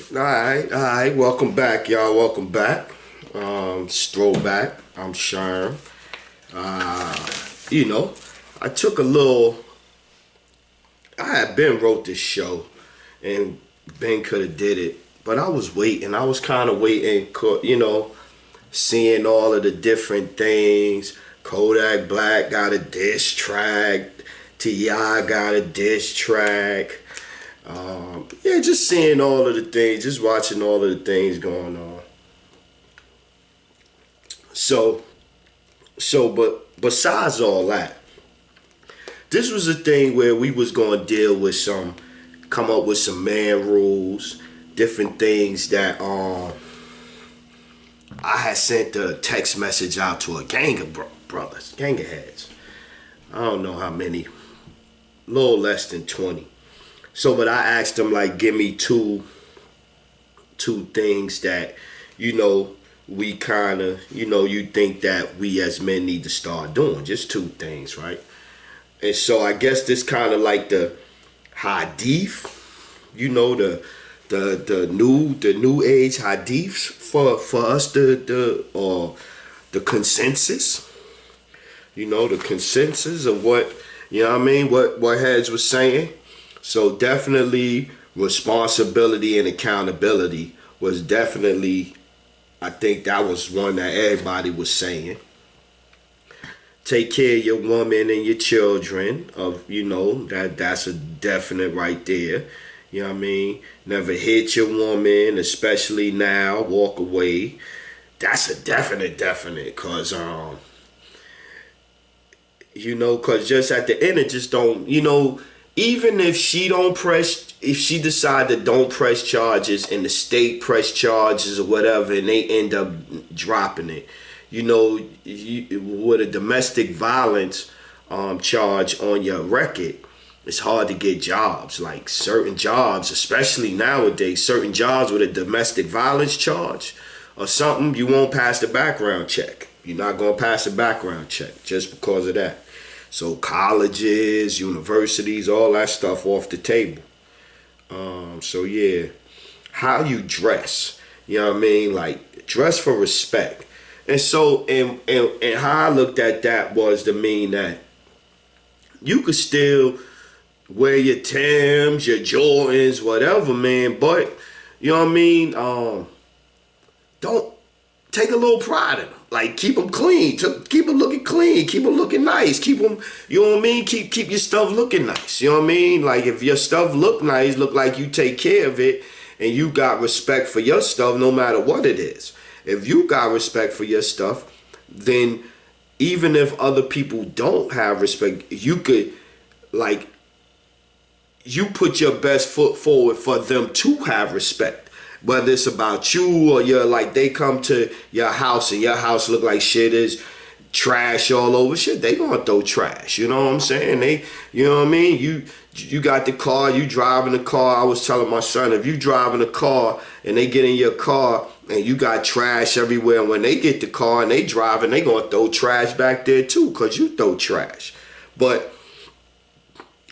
All right. Welcome back, y'all. Welcome back. It's Throwback. I'm Sherm. You know, I took a little. I had Ben wrote this show, and Ben could have did it, but I was waiting. I was kind of waiting. Seeing all of the different things. Kodak Black got a diss track. T.I. got a diss track. Yeah, just seeing all of the things, just watching all of the things going on. So, but besides all that, this was a thing where we was gonna deal with come up with some man rules, different things that I had sent a text message out to a gang of brothers, gang of heads. I don't know how many, a little less than 20. So, but I asked them like, give me two things that, you know, we kind of, you think that we as men need to start doing. Just two things, right? And so I guess this kind of like the hadith, the new age hadiths for us or the consensus, the consensus of what what heads was saying. So definitely responsibility and accountability was definitely, I think that was one that everybody was saying. Take care of your woman and your children. That's a definite right there. You know what I mean? Never hit your woman, especially now. Walk away. That's a definite. Cause just at the end, it just don't. Even if if she decide to don't press charges and the state press charges or whatever, and they end up dropping it, with a domestic violence charge on your record, it's hard to get jobs. Like certain jobs, especially nowadays, certain jobs with a domestic violence charge or something, you won't pass the background check. You're not gonna pass the background check just because of that. So colleges, universities, all that stuff off the table. So yeah, how you dress, you know what I mean? Like dress for respect. And so and how I looked at that was to mean that you could still wear your Timbs, your Jordans, whatever, man, but you know what I mean? Don't take a little pride in them. Like keep them clean, keep them looking clean, keep them looking nice, keep them, you know what I mean? Keep your stuff looking nice. You know what I mean? Like if your stuff look nice, look like you take care of it, and you got respect for your stuff, no matter what it is. If you got respect for your stuff, then even if other people don't have respect, you could like you put your best foot forward for them to have respect. Whether it's about you or you're like they come to your house and your house look like shit is trash all over shit, they gonna throw trash. You know what I'm saying? You know what I mean? You got the car, you driving the car. I was telling my son, if you driving a car and they get in your car and you got trash everywhere, and when they get the car and they driving, they gonna throw trash back there too, cause you throw trash. But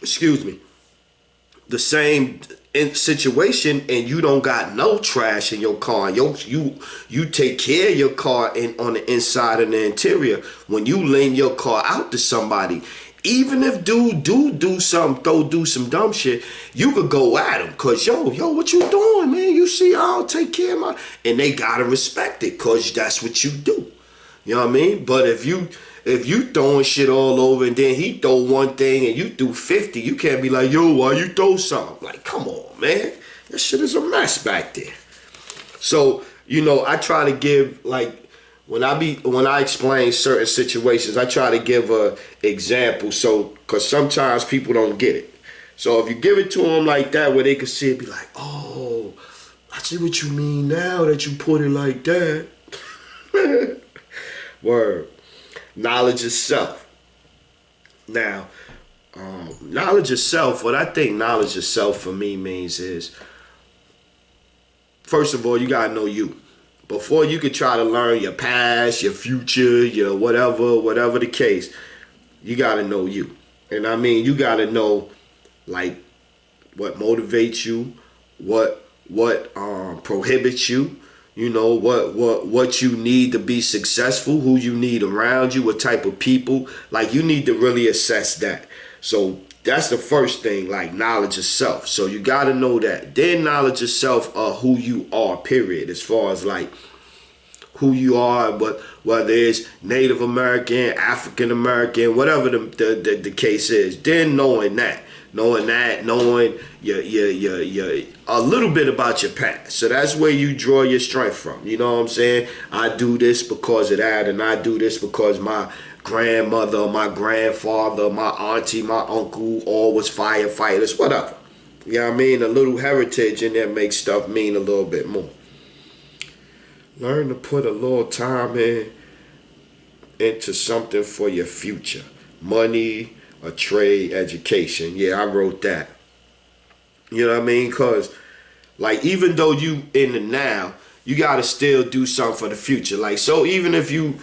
excuse me, the same situation, and you don't got no trash in your car. You take care of your car on the inside and the interior. When you lend your car out to somebody, even if dude do something, do some dumb shit, you could go at him, cause yo, what you doing, man? You see, I'll take care of my, and they gotta respect it, cause that's what you do. You know what I mean? But if you throwing shit all over and then he throw one thing and you do 50, you can't be like, yo, why you throw something? Like, come on, man. That shit is a mess back there. So, I try to give like when I explain certain situations, I try to give a example. So, cause sometimes people don't get it. So if you give it to them like that, where they can see it, be like, oh, I see what you mean now that you put it like that. Word. Knowledge of self. Now, knowledge of self, what I think knowledge of self for me means is, first of all, you gotta know you. Before you could try to learn your past, your future, your whatever the case, you gotta know you. And I mean, you gotta know like what motivates you, what what prohibits you. You know what you need to be successful, who you need around you, what type of people. Like, you need to really assess that. So that's the first thing, like knowledge of self. So you got to know that. Then knowledge of self of who you are, period. As far as like who you are, but whether it's Native American, African American, whatever the case is. Then knowing your a little bit about your past. So that's where you draw your strength from. You know what I'm saying? I do this because of that, and I do this because my grandmother, my grandfather, my auntie, my uncle all was firefighters, whatever. You know what I mean? A little heritage in there makes stuff mean a little bit more. Learn to put a little time into something for your future. Money, a trade, education. Yeah, I wrote that. You know what I mean? Because, like, even though you in the now, you got to still do something for the future. Like, so even if you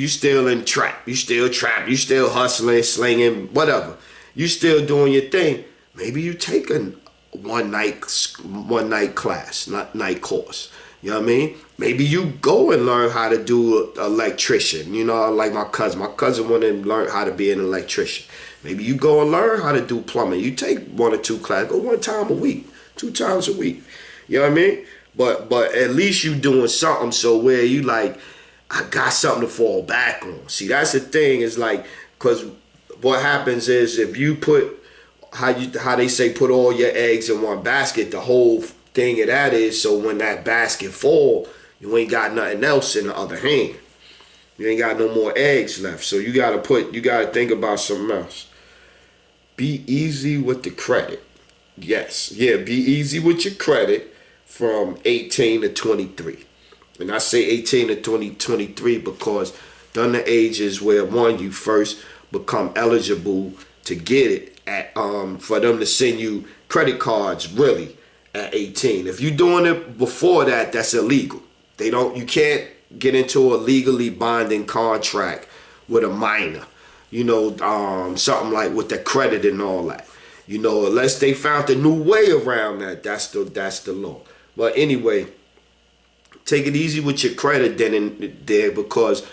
still in trap, you still hustling, slinging, whatever. You still doing your thing. Maybe you take a one night class, not night course. You know what I mean? Maybe you go and learn how to do electrician. You know, like my cousin. My cousin wanted to learn how to be an electrician. Maybe you go and learn how to do plumbing. You take 1 or 2 classes. Go 1 time a week, 2 times a week. You know what I mean? But at least you doing something so where you like, I got something to fall back on. See, that's the thing. Is like, because what happens is if you put, how they say, put all your eggs in one basket, the whole thing of that is, so when that basket fall, you ain't got nothing else in the other hand. You ain't got no more eggs left. So you gotta think about something else. Be easy with the credit. Yes. Yeah, be easy with your credit from 18 to 23. And I say 18 to 23 because done the ages where, one, you first become eligible to get it at for them to send you credit cards really at 18. If you're doing it before that, that's illegal. You can't get into a legally binding contract with a minor. You know, something like with the credit and all that. You know, unless they found a new way around that, that's the law. But anyway, take it easy with your credit then and there, because,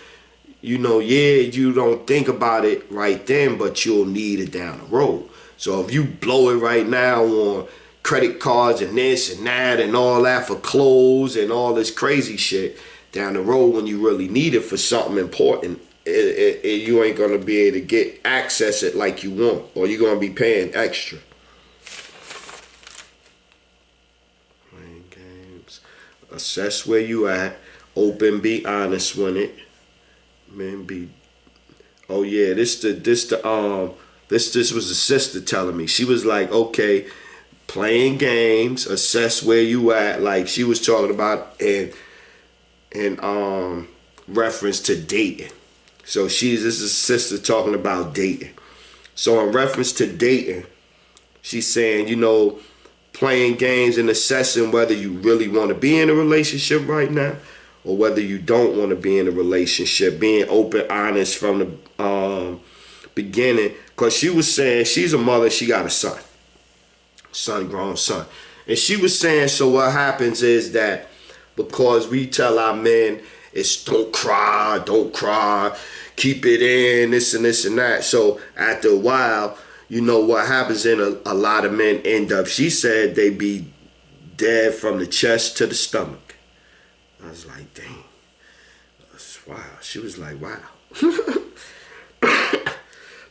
you know, yeah, you don't think about it right then, but you'll need it down the road. So if you blow it right now on credit cards and this and that and all that for clothes and all this crazy shit, down the road when you really need it for something important, you ain't gonna be able to access it like you want, or you're gonna be paying extra. Playing games. Assess where you at. Open, be honest with it. Man, oh yeah, this was a sister telling me. She was like, okay, playing games, assess where you at. Like she was talking about in reference to dating. So this is a sister talking about dating. So in reference to dating, she's saying, you know, playing games and assessing whether you really want to be in a relationship right now or whether you don't want to be in a relationship. Being open, honest from the beginning. Because she was saying she's a mother, she got a grown son. And she was saying, so what happens is that because we tell our men, it's don't cry, keep it in, this and this and that. So after a while, you know what happens, in a lot of men end up, she said, they be dead from the chest to the stomach. I was like, dang, that's wow. She was like, wow.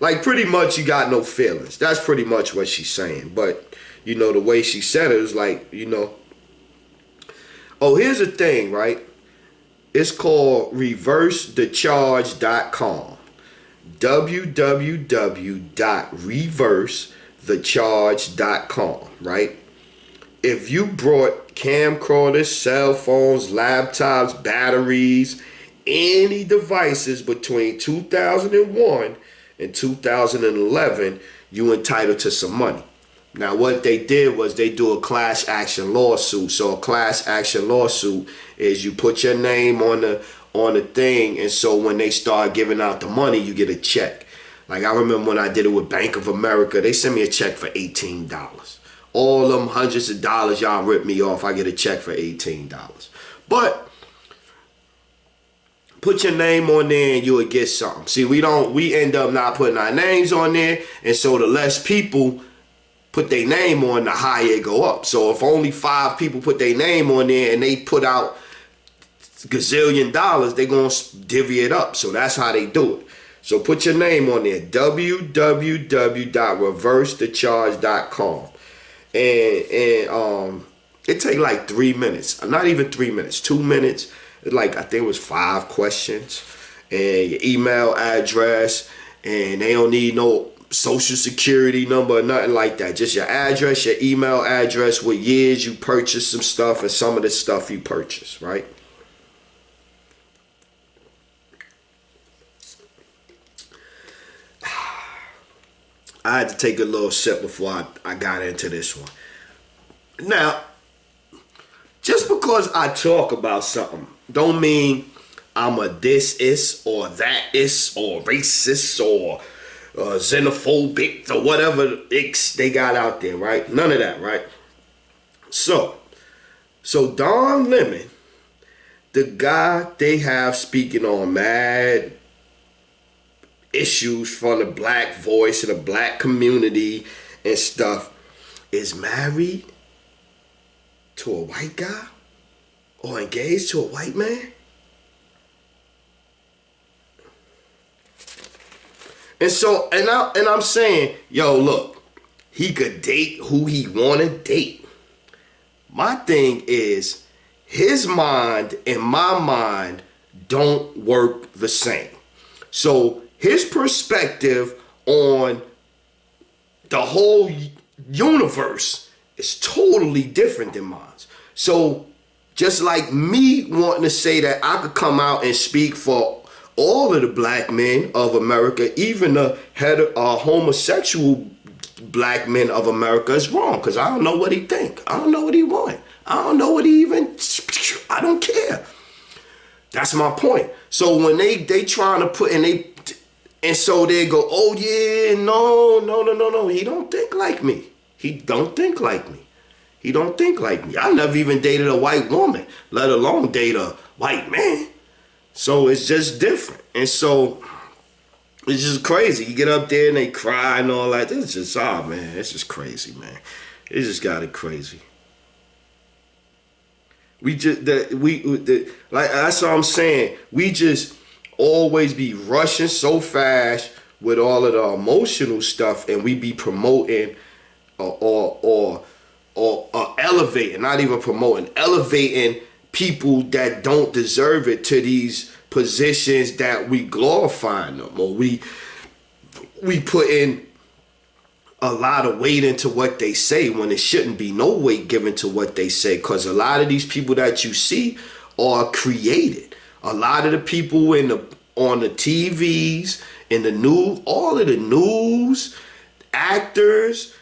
Like pretty much you got no feelings. That's pretty much what she's saying. But, you know, the way she said it was like, you know. Oh, here's the thing, right? It's called reversethecharge.com. www.reversethecharge.com, right? If you brought camcorders, cell phones, laptops, batteries, any devices between 2001 and 2011, you entitled to some money. Now, what they did was they do a class action lawsuit. So a class action lawsuit is you put your name on the thing, and so when they start giving out the money, you get a check. Like I remember when I did it with Bank of America, they sent me a check for $18. all them hundreds of dollars y'all rip me off, I get a check for $18. But put your name on there and you will get something. See, we end up not putting our names on there, and so the less people put their name on, the higher it go up. So if only 5 people put their name on there and they put out gazillion dollars, they gonna divvy it up. So that's how they do it. So put your name on there, www.reversethecharge.com, and it take like 3 minutes, not even 3 minutes, 2 minutes. Like, I think it was 5 questions, and your email address, and they don't need no social security number or nothing like that. Just your address, your email address, what years you purchased some stuff, and some of the stuff you purchased, right? I had to take a little sip before I got into this one. Now, just because I talk about something don't mean I'm a this-is or that-is or racist or xenophobic or whatever they got out there, right? None of that, right? So Don Lemon, the guy they have speaking on mad issues from the black voice and the black community and stuff, is married to a white guy or engaged to a white man. And so, and I'm saying, yo, look, he could date who he want to date. My thing is, his mind and my mind don't work the same. So his perspective on the whole universe is totally different than mine. So just like me wanting to say that I could come out and speak for all of the black men of America, even the homosexual black men of America, is wrong, because I don't know what he think. I don't know what he want. I don't know what he even, I don't care. That's my point. So when they trying to put, and so they go, oh yeah, no, he don't think like me. He don't think like me. He don't think like me. I never even dated a white woman, let alone date a white man. So it's just different. And so it's just crazy. You get up there and they cry and all that. This is just, man, it's just crazy, man. It just got it crazy. Like, that's what I'm saying. We just always be rushing so fast with all of the emotional stuff, and we be promoting or elevating, not even promoting, elevating people that don't deserve it to these positions that we glorifying them, or we put in a lot of weight into what they say when it shouldn't be no weight given to what they say, because a lot of these people that you see are created. A lot of the people on the TVs, in the news, all of the news, actors,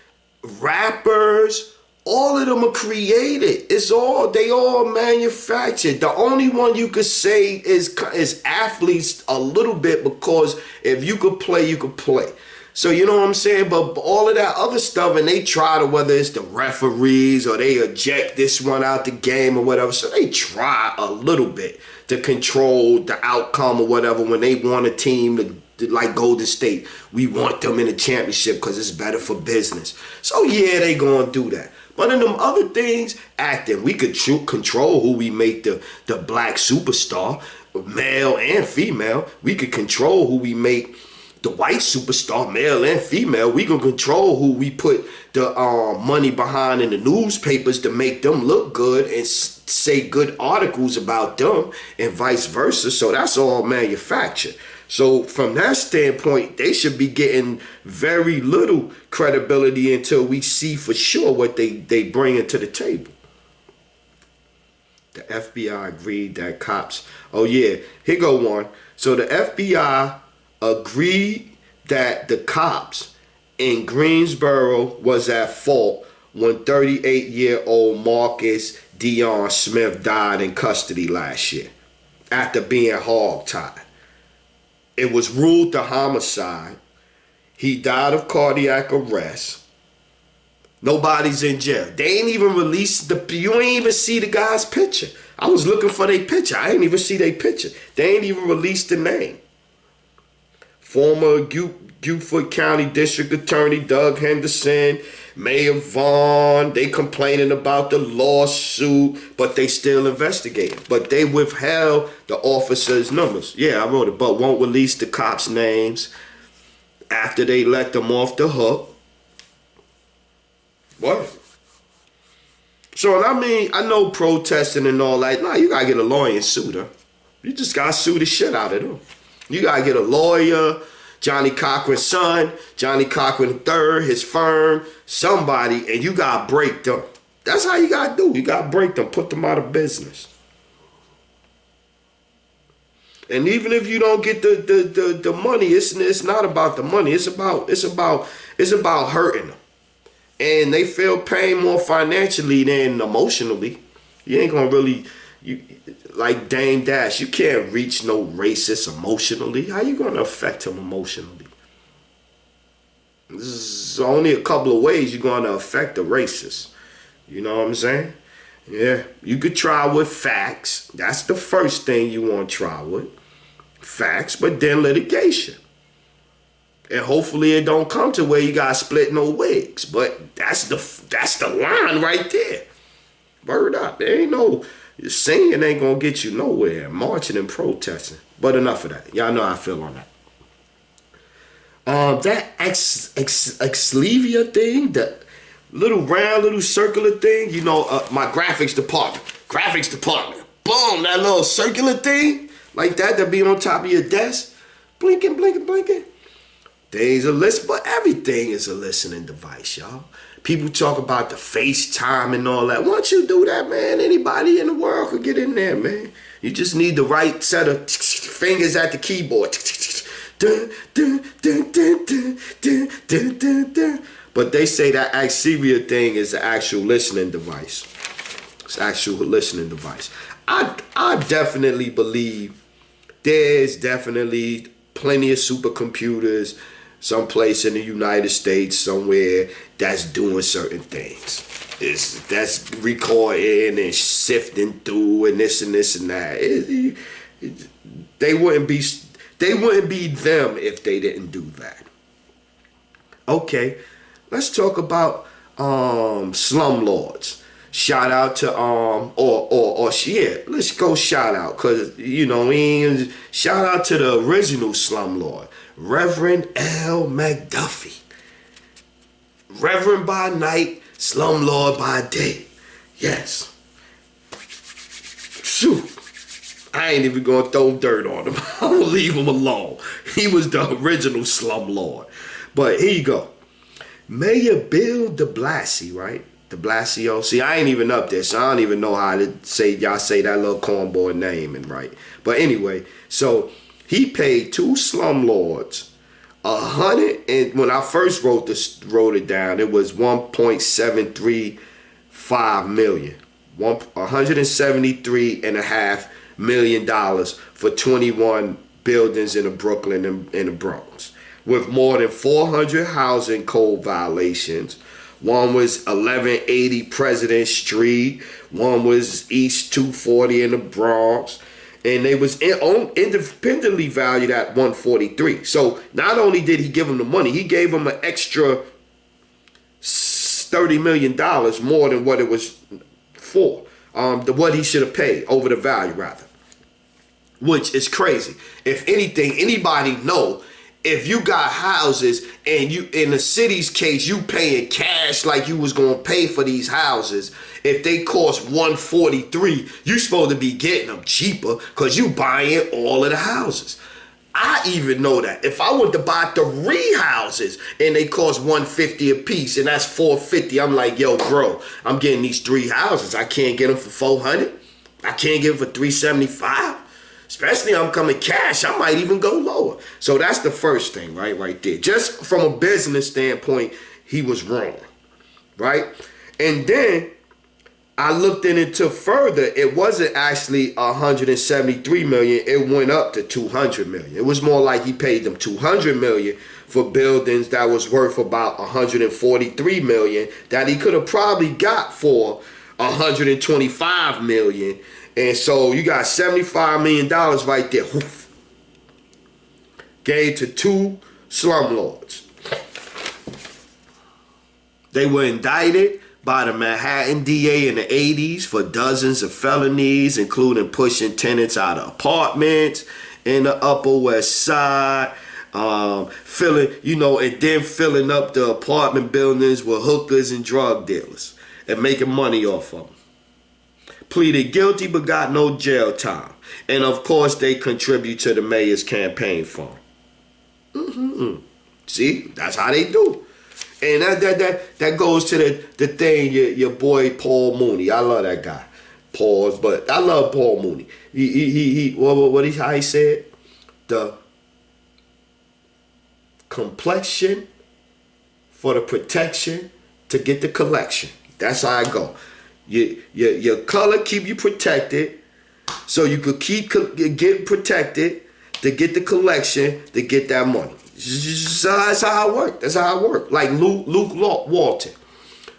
rappers, all of them are created. They all manufactured. The only one you could say is athletes a little bit, because if you could play, you could play. So you know what I'm saying? But all of that other stuff, and they try to, whether it's the referees or they eject this one out the game or whatever, so they try a little bit to control the outcome or whatever. When they want a team to like Golden State, we want them in a championship because it's better for business. So yeah, they gonna do that. But in them other things, acting, we could control who we make the black superstar, male and female. We could control who we make the white superstar, male and female. We can control who we put the money behind in the newspapers to make them look good and say good articles about them, and vice versa. So that's all manufactured. So from that standpoint, they should be getting very little credibility until we see for sure what they bring into the table. The FBI agreed that cops, oh yeah, here go one. So the FBI agreed that the cops in Greensboro was at fault when 38-year-old Marcus Dion Smith died in custody last year after being hogtied. It was ruled a homicide. He died of cardiac arrest. Nobody's in jail. They ain't even released you ain't even see the guy's picture. I was looking for their picture. I ain't even see their picture. They ain't even released the name. Former Guilford County District Attorney Doug Henderson, Mayor Vaughn, they complaining about the lawsuit, but they still investigating. But they withheld the officers' numbers. Yeah, I wrote it, but won't release the cops' names after they let them off the hook. What? So, I mean, I know protesting and all that. Nah, you gotta get a lawyer and sue them. You just gotta sue the shit out of them. You gotta get a lawyer, Johnny Cochran's son, Johnny Cochran III, his firm, somebody, and you gotta break them. That's how you gotta do. You gotta break them, put them out of business. And even if you don't get the money, it's not about the money. It's about hurting them. And they feel pain more financially than emotionally. You ain't gonna really, like Dame Dash, you can't reach no racist emotionally. How you gonna affect him emotionally? There's only a couple of ways you're gonna affect a racist. You know what I'm saying? Yeah, you could try with facts. That's the first thing you want to try with. Facts, but then litigation. And hopefully it don't come to where you got split no wigs. But that's the line right there. Word up. There ain't no singing ain't gonna get you nowhere. Marching and protesting. But enough of that. Y'all know how I feel on that. That Exlevia thing, that little round, little circular thing, you know, my graphics department. Boom, that little circular thing, like that be on top of your desk. Blinking, blinking, blinking. There's a list, but everything is a listening device, y'all. People talk about the FaceTime and all that. Once you do that, man, anybody in the world could get in there, man. You just need the right set of fingers at the keyboard. But they say that Axivia thing is an actual listening device. It's an actual listening device. I definitely believe there's definitely plenty of supercomputers someplace in the United States somewhere that's doing certain things. That's recording and sifting through and this and this and that. They wouldn't be them if they didn't do that. Okay, let's talk about slumlords. Shout out to let's go shout out, cause you know shout out to the original slumlord, Reverend L. McDuffie. Reverend by night, slumlord by day. Yes. Shoot. I ain't even gonna throw dirt on him. I'm gonna leave him alone. He was the original slumlord. But here you go. Mayor Bill de Blasio, right? De Blasio. See, I ain't even up there, so I don't even know how to say y'all say that little cornball name and right. But anyway, so he paid two slumlords and when I first wrote it down, it was $1.735 million. $173.5 million for 21 buildings in the Brooklyn and the Bronx, with more than 400 housing code violations. One was 1180 President Street. One was East 240 in the Bronx. And they was independently valued at 143. So not only did he give him the money, he gave him an extra $30 million more than what it was for. What he should have paid over the value, rather. Which is crazy. If anything, anybody know, if you got houses and you, in the city's case, you paying cash like you was gonna pay for these houses, if they cost 143, you supposed to be getting them cheaper because you buying all of the houses. I even know that if I went to buy 3 houses and they cost 150 a piece and that's 450, I'm like, yo, bro, I'm getting these 3 houses. I can't get them for 400. I can't get them for 375. Especially I'm coming cash, I might even go lower. So that's the first thing, right there. Just from a business standpoint, he was wrong, right? And then I looked into further. It wasn't actually 173 million. It went up to 200 million. It was more like he paid them 200 million for buildings that was worth about 143 million that he could have probably got for 125 million. And so you got $75 million right there. Gave to two slumlords. They were indicted by the Manhattan DA in the 80s for dozens of felonies, including pushing tenants out of apartments in the Upper West Side, and then filling up the apartment buildings with hookers and drug dealers and making money off of them. Pleaded guilty but got no jail time. And of course, they contribute to the mayor's campaign fund. See, that's how they do. And that goes to the thing, your boy Paul Mooney. I love that guy. Pause, but I love Paul Mooney. How he said? The complexion for the protection to get the collection. That's how I go. Your color keep you protected, so you could get protected to get the collection to get that money. That's how it works. That's how it works. Like Luke Walton.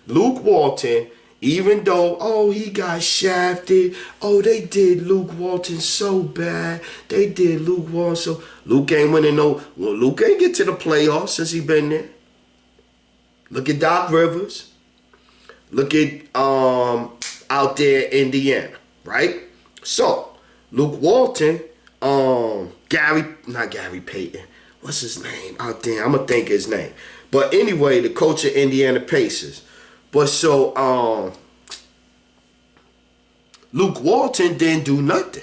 Luke Walton, even though, he got shafted. They did Luke Walton so bad. They did Luke Walton so. Luke ain't winning Luke ain't get to the playoffs since he been there. Look at Doc Rivers. Look at out there in Indiana, right? So, Luke Walton, not Gary Payton. What's his name out there? I'm gonna think his name. But anyway, the coach of Indiana Pacers. But so Luke Walton didn't do nothing.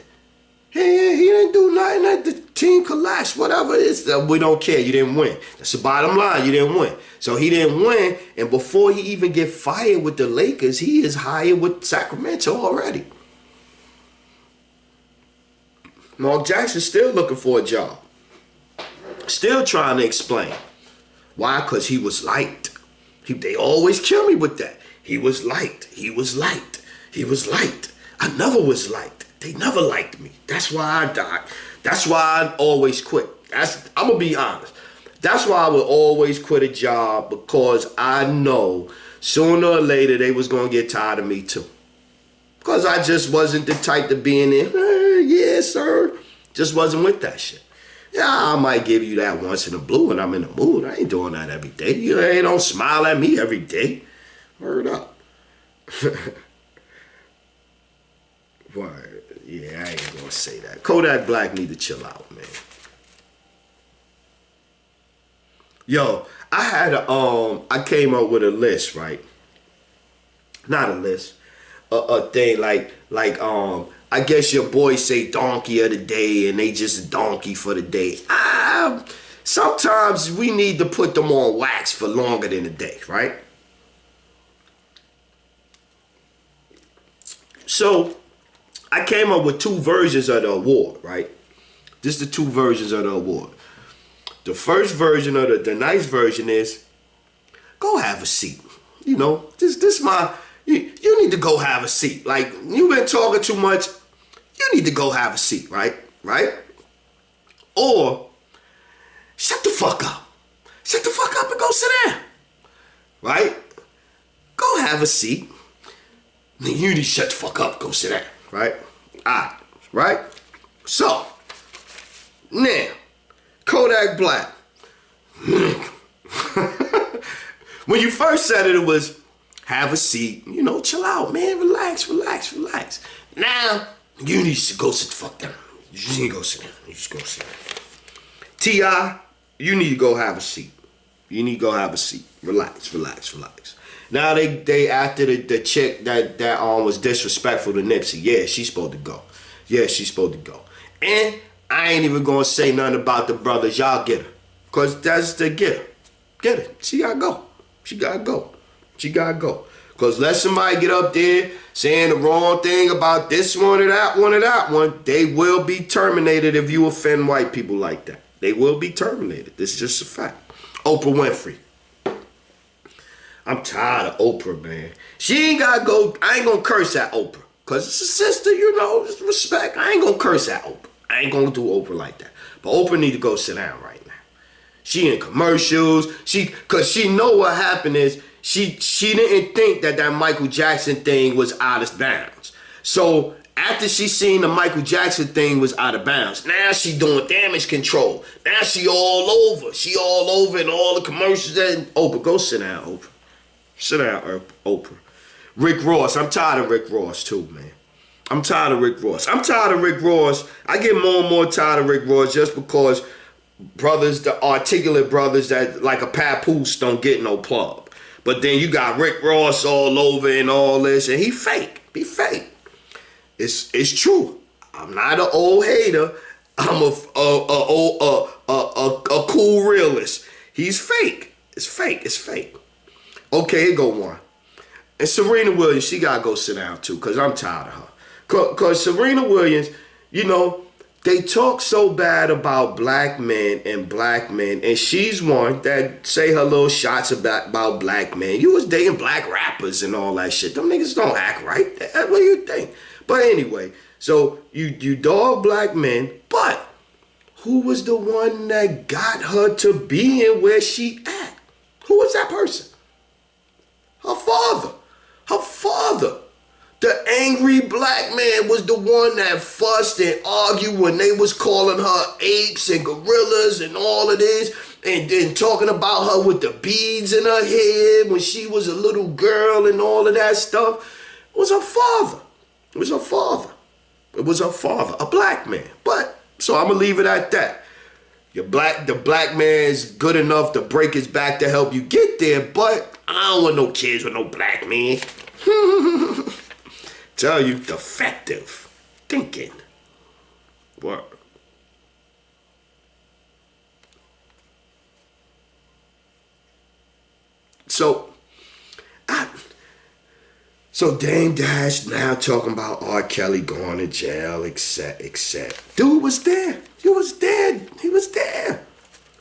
He didn't do nothing. The team collapsed. Whatever it is, we don't care. You didn't win. That's the bottom line. You didn't win. So he didn't win. And before he even get fired with the Lakers, he is hired with Sacramento already. Mark Jackson's still looking for a job. Still trying to explain. Why? Because he was liked. They always kill me with that. He was liked. He was liked. He was liked. I never was liked. They never liked me. That's why I died. That's why I always quit. I'm going to be honest. That's why I would always quit a job, because I know sooner or later they was going to get tired of me too. Because I just wasn't the type to be in there. Yes, sir. Just wasn't with that shit. Yeah, I might give you that once in a blue when I'm in the mood. I ain't doing that every day. You ain't don't smile at me every day. Word up. Word. Yeah, I ain't gonna say that. Kodak Black need to chill out, man. Yo, I came up with a list, right? Not a list. A thing like I guess your boys say donkey of the day and they just donkey for the day. Sometimes we need to put them on wax for longer than a day, right? So I came up with two versions of the award, right? This is the two versions of the award. The first version of the nice version is go have a seat. You know, this my you need to go have a seat. Like, you've been talking too much. You need to go have a seat, right? Right? Or shut the fuck up. Shut the fuck up and go sit down. Right? Go have a seat. Then you need to shut the fuck up, go sit down. Right? Alright. Right? So, now, Kodak Black. When you first said it, it was have a seat. You know, chill out, man. Relax, relax, relax. Now, you need to go sit the fuck down. You just need to go sit down. You just go sit down. T.I., you need to go have a seat. You need to go have a seat. Relax, relax, relax. Now they after the chick that was disrespectful to Nipsey. Yeah, she's supposed to go. Yeah, she's supposed to go. And I ain't even gonna say nothing about the brothers. Y'all get her. Cause that's the get her. Get her. She gotta go. She gotta go. She gotta go. Cause let somebody get up there saying the wrong thing about this one or that one or that one, they will be terminated if you offend white people like that. They will be terminated. This is just a fact. Oprah Winfrey. I'm tired of Oprah, man. She ain't gotta go. I ain't gonna curse at Oprah. Cause it's a sister, you know, it's respect. I ain't gonna curse at Oprah. I ain't gonna do Oprah like that. But Oprah need to go sit down right now. She in commercials. Cause she know what happened is she didn't think that Michael Jackson thing was out of bounds. So after she seen the Michael Jackson thing was out of bounds, now she doing damage control. Now she all over. She all over in all the commercials. And Oprah, go sit down, Oprah. Sit down, Oprah. Rick Ross. I'm tired of Rick Ross too, man. I'm tired of Rick Ross. I'm tired of Rick Ross. I get more and more tired of Rick Ross just because brothers, the articulate brothers that like a papoose don't get no plug. But then you got Rick Ross all over and all this, and he fake. He fake. It's true. I'm not an old hater. I'm a cool realist. He's fake. It's fake. It's fake. Okay, here go one. And Serena Williams, she gotta go sit down too, cause I'm tired of her. Cause Serena Williams, you know, they talk so bad about black men, and she's one that say her little shots about black men. You was dating black rappers and all that shit. Them niggas don't act right. What do you think? But anyway, so you dog black men, but who was the one that got her to being where she at? Who was that person? Her father. Her father. The angry black man was the one that fussed and argued when they was calling her apes and gorillas and all of this, and then talking about her with the beads in her head when she was a little girl and all of that stuff. It was her father. It was her father. It was her father, a black man. But, so I'm going to leave it at that. The black man is good enough to break his back to help you get there, but I don't want no kids with no black man. Tell you, defective thinking. What? So Dame Dash now talking about R. Kelly going to jail, etc. Dude was there. He was there. He was there.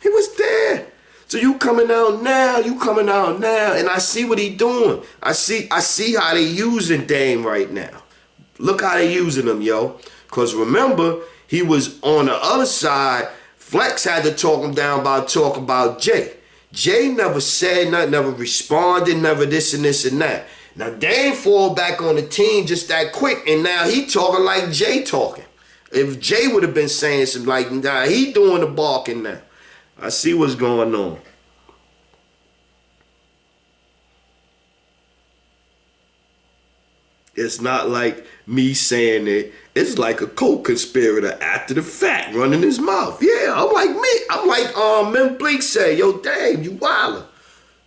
He was there. So you coming out now, and I see what he doing. I see how they using Dame right now. Look how they using him, yo. Cause remember, he was on the other side. Flex had to talk him down talk about Jay. Jay never said nothing, never responded, never this and this and that. Now Dame fall back on the team just that quick, and now he talking like Jay talking. If Jay would have been saying something like, nah, he doing the barking now. I see what's going on. It's not like me saying it. It's like a co-conspirator after the fact, running his mouth. Yeah, I'm like me. I'm like Mem Bleak said, yo, Dame, you wildin'.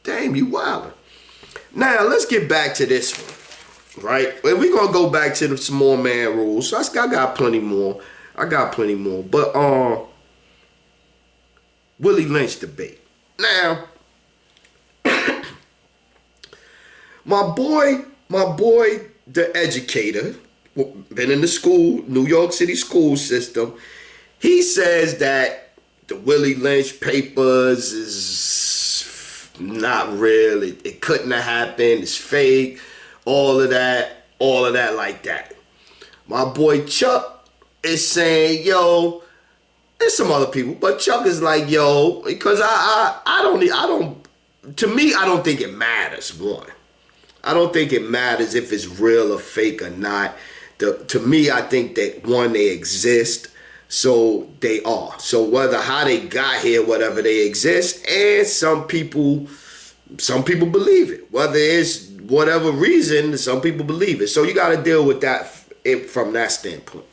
Dame, you wildin'. Now, let's get back to this one, right? We're going to go back to the small man rules. So I got plenty more. But, Willie Lynch debate. Now, my boy, the educator, been in the school, New York City school system, he says that the Willie Lynch papers is not real. It couldn't have happened. It's fake. All of that like that. My boy Chuck is saying, yo, there's some other people, but Chuck is like, yo, because I don't, to me, I don't think it matters, one. I don't think it matters if it's real or fake or not. To me, I think that, one, they exist, so they are. So how they got here, whatever, they exist, and some people believe it. Whether it's whatever reason, some people believe it. So you got to deal with that from that standpoint.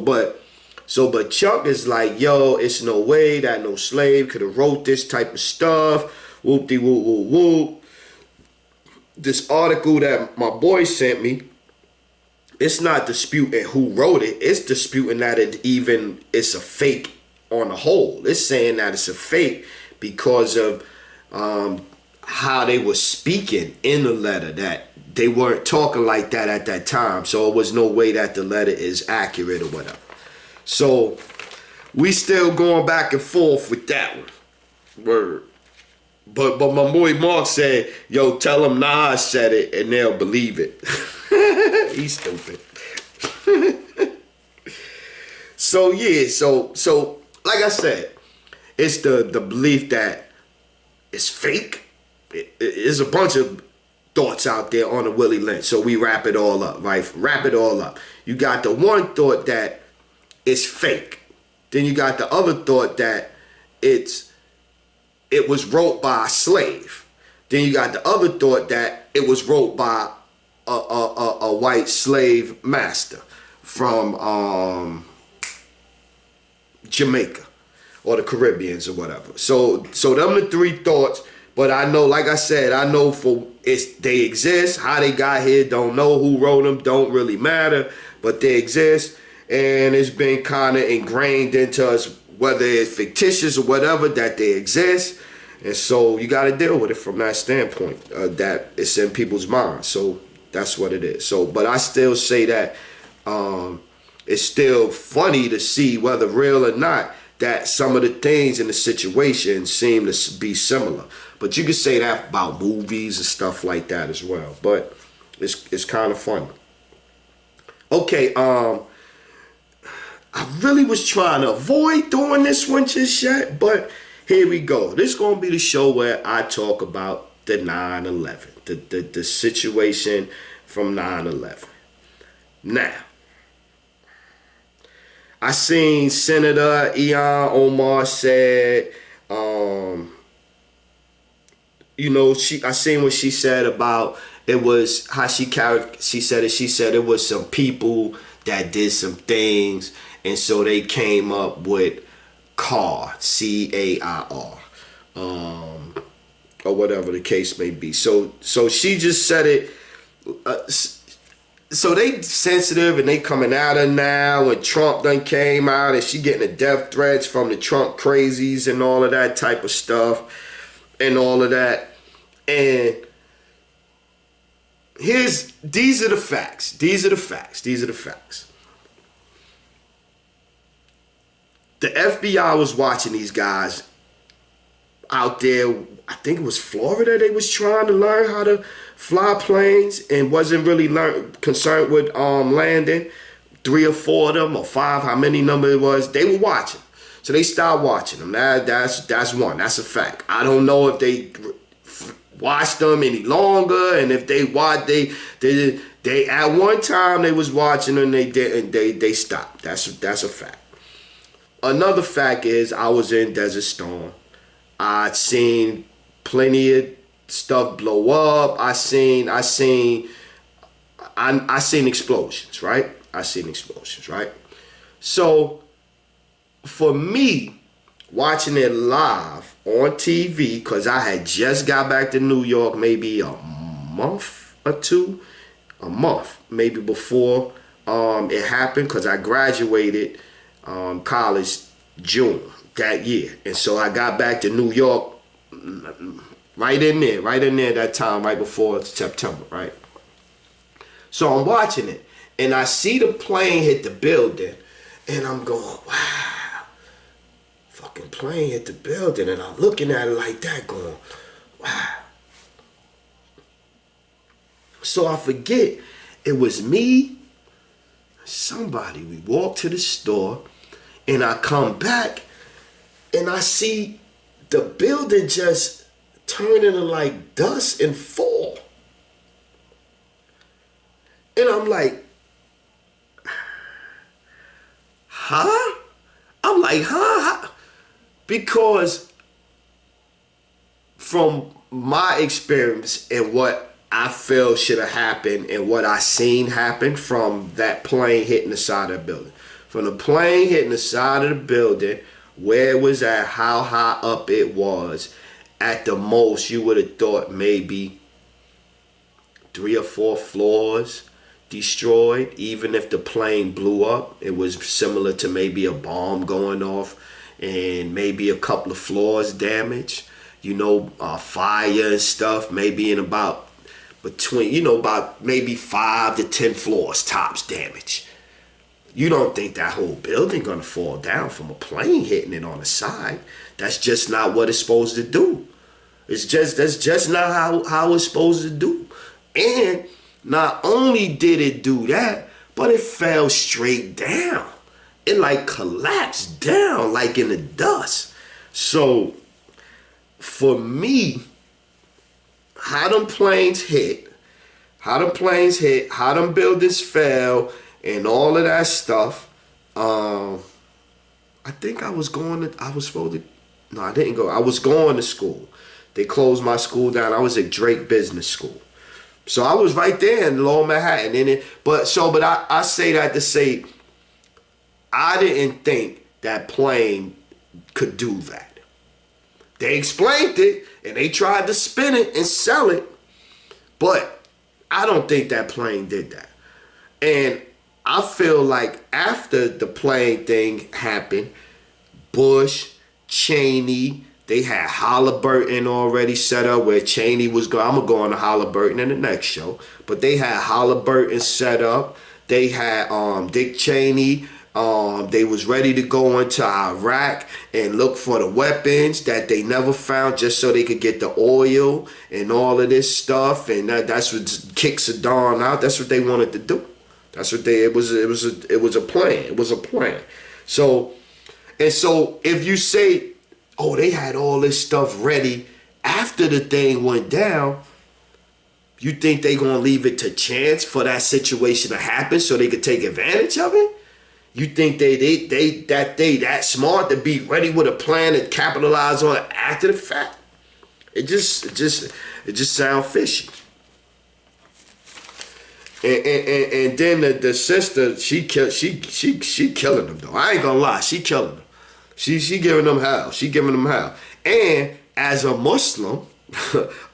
But Chuck is like, yo, it's no way that no slave could have wrote this type of stuff. Whoop-de-whoop-whoop-whoop. This article that my boy sent me, it's not disputing who wrote it. It's disputing that it's a fake on the whole. It's saying that it's a fake because of how they were speaking in the letter, that they weren't talking like that at that time. So it was no way that the letter is accurate or whatever. So we still going back and forth with that one. Word. But my boy Mark said, yo, tell him Nas said it and they'll believe it. He's stupid. So yeah, so like I said, it's the belief that it's fake. There's a bunch of thoughts out there on the Willie Lynch. So we wrap it all up, right? Wrap it all up. You got the one thought that it's fake. Then you got the other thought that it was wrote by a slave. Then you got the other thought that it was wrote by a white slave master from Jamaica or the Caribbeans or whatever. So them the three thoughts. But I know, like I said, I know they exist. How they got here, don't know. Who wrote them, don't really matter. But they exist, and it's been kind of ingrained into us, whether it's fictitious or whatever, that they exist. And so you got to deal with it from that standpoint, that it's in people's minds. So that's what it is. So, but I still say that it's still funny to see, whether real or not, that some of the things in the situation seem to be similar. But you can say that about movies and stuff like that as well. But it's kind of funny. Okay, I really was trying to avoid doing this one just yet, but here we go. This is going to be the show where I talk about the 9/11, the situation from 9/11. Now, I seen Senator Ilhan Omar said, I seen what she said about it was how she said it was some people that did some things, and so they came up with CAIR, CAIR, or whatever the case may be. So she just said it. So they sensitive and they coming at her now, and Trump done came out and she getting the death threats from the Trump crazies and all of that type of stuff and all of that. And these are the facts. These are the facts. The FBI was watching these guys out there. I think it was Florida. They was trying to learn how to fly planes and wasn't really concerned with landing. 3 or 4 of them or 5, how many number it was, they were watching. So they stopped watching them. That's one. That's a fact. I don't know if they watched them any longer, and if they watched, they at one time they was watching them, they didn't. They stopped. That's a fact. Another fact is I was in Desert Storm. I'd seen plenty of stuff blow up. I seen explosions, right? So for me, watching it live on TV, because I had just got back to New York maybe a month or two, maybe before it happened, because I graduated college June that year. And so I got back to New York right in there that time, right before September, right? So I'm watching it, and I see the plane hit the building, and I'm going, wow, fucking plane hit the building, and I'm looking at it like that going, wow. So I forget, it was me, somebody, we walked to the store, and I come back, and I see the building just turn into like dust and fall. And I'm like, huh? I'm like, huh? Because from my experience and what I feel should have happened and what I seen happen from that plane hitting the side of the building. From the plane hitting the side of the building, where it was at, how high up it was, at the most you would have thought maybe 3 or 4 floors destroyed. Even if the plane blew up, it was similar to maybe a bomb going off, and maybe a couple of floors damaged. Fire and stuff, maybe in about maybe 5 to 10 floors tops damage. You don't think that whole building gonna fall down from a plane hitting it on the side. That's just not what it's supposed to do. That's just not how it's supposed to do. And not only did it do that, but it fell straight down. It like collapsed down like in the dust. So for me, how them planes hit, how them buildings fell, and all of that stuff. I think I was supposed to, no, I didn't go. I was going to school. They closed my school down. I was at Drake Business School. So I was right there in Lower Manhattan. But I say that to say, I didn't think that plane could do that. They explained it, and they tried to spin it and sell it, but I don't think that plane did that. And I feel like after the plane thing happened, Bush, Cheney, they had Halliburton already set up where Cheney was going. I'm going to go on to Halliburton in the next show. But they had Halliburton set up. They had Dick Cheney. They was ready to go into Iraq and look for the weapons that they never found just so they could get the oil and all of this stuff. And that's what kicked Saddam out. That's what they wanted to do. That's what it was a plan. It was a plan. So if you say, oh, they had all this stuff ready after the thing went down, you think they gonna leave it to chance for that situation to happen so they could take advantage of it? You think they that smart to be ready with a plan to capitalize on it after the fact? It just sounds fishy. And then the sister, she killing them though. I ain't gonna lie, she killing them. She giving them hell. She giving them hell. And as a Muslim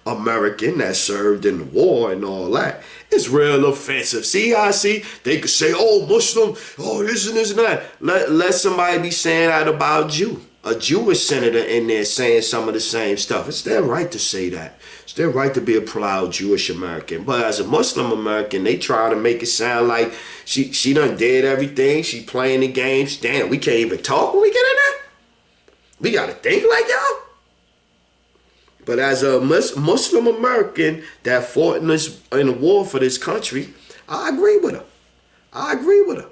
American that served in the war and all that, it's real offensive. See how I see? They could say, oh, Muslim, oh, this and this and that. Let somebody be saying that about a Jew. A Jewish senator in there saying some of the same stuff. It's their right to say that. It's their right to be a proud Jewish American. But as a Muslim American, they try to make it sound like she done did everything. She playing the games. Damn, we can't even talk when we get in there. We got to think like y'all. But as a Muslim American that fought in a war for this country, I agree with her. I agree with her.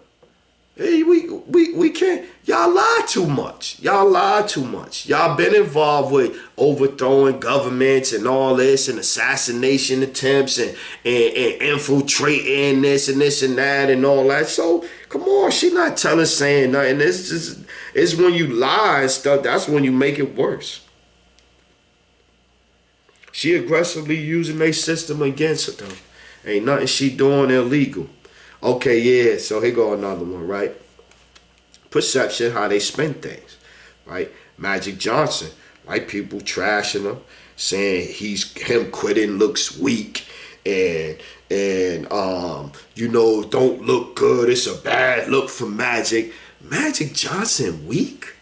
Hey, we can't. Y'all lie too much. Y'all lie too much. Y'all been involved with overthrowing governments and all this and assassination attempts and infiltrating this and that and all that. So come on, she not saying nothing. It's when you lie and stuff, that's when you make it worse. She aggressively using their system against her though. Ain't nothing she doing illegal. Okay, yeah, so here go another one, right? Perception, how they spend things, right? Magic Johnson, right? People trashing him, saying him quitting looks weak and don't look good. It's a bad look for Magic. Magic Johnson weak?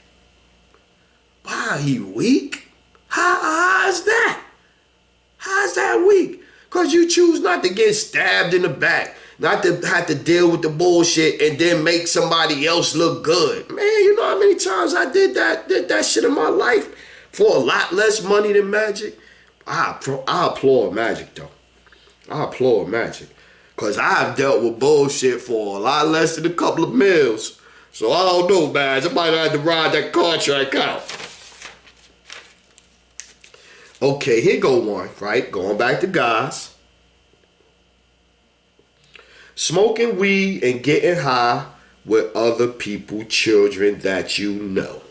Wow, he weak? How is that? How's that weak? Because you choose not to get stabbed in the back. Not to have to deal with the bullshit and then make somebody else look good. Man, you know how many times I did that shit in my life for a lot less money than Magic? I applaud Magic though. I applaud Magic. Because I've dealt with bullshit for a lot less than a couple of meals. So I don't know, man. I might have to ride that contract out. Okay, here go one, right? Going back to guys. Smoking weed and getting high with other people, children that you know.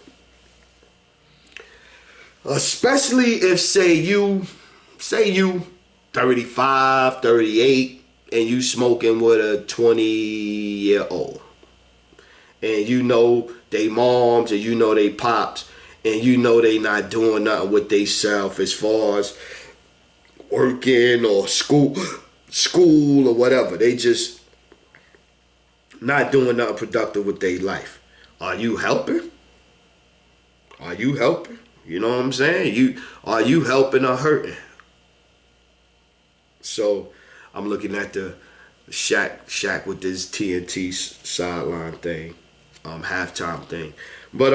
Especially if say you 35, 38, and you smoking with a 20-year-old. And you know they moms and you know they pops and you know they not doing nothing with they self as far as working or school or whatever. They just not doing nothing productive with their life. Are you helping? Are you helping? You know what I'm saying? Are you helping or hurting? So I'm looking at the Shaq with this TNT sideline thing, halftime thing. But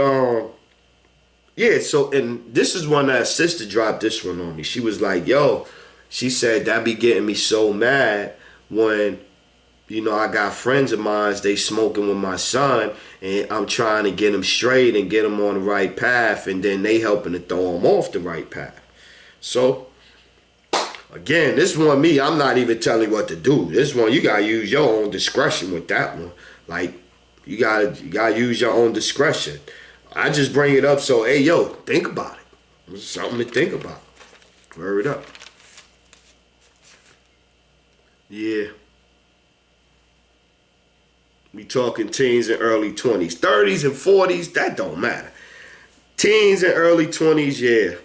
Yeah, so, and this is one that sister dropped this one on me. She was like, yo, she said, that be getting me so mad when, you know, I got friends of mine, they smoking with my son, and I'm trying to get him straight and get him on the right path, and then they helping to throw him off the right path. So, again, this one, me, I'm not even telling you what to do. This one, you gotta use your own discretion with that one. Like, you gotta use your own discretion. I just bring it up so, hey, yo, think about it. It's something to think about. Word up. Yeah. We talking teens and early 20s. 30s and 40s, that don't matter. Teens and early 20s, yeah.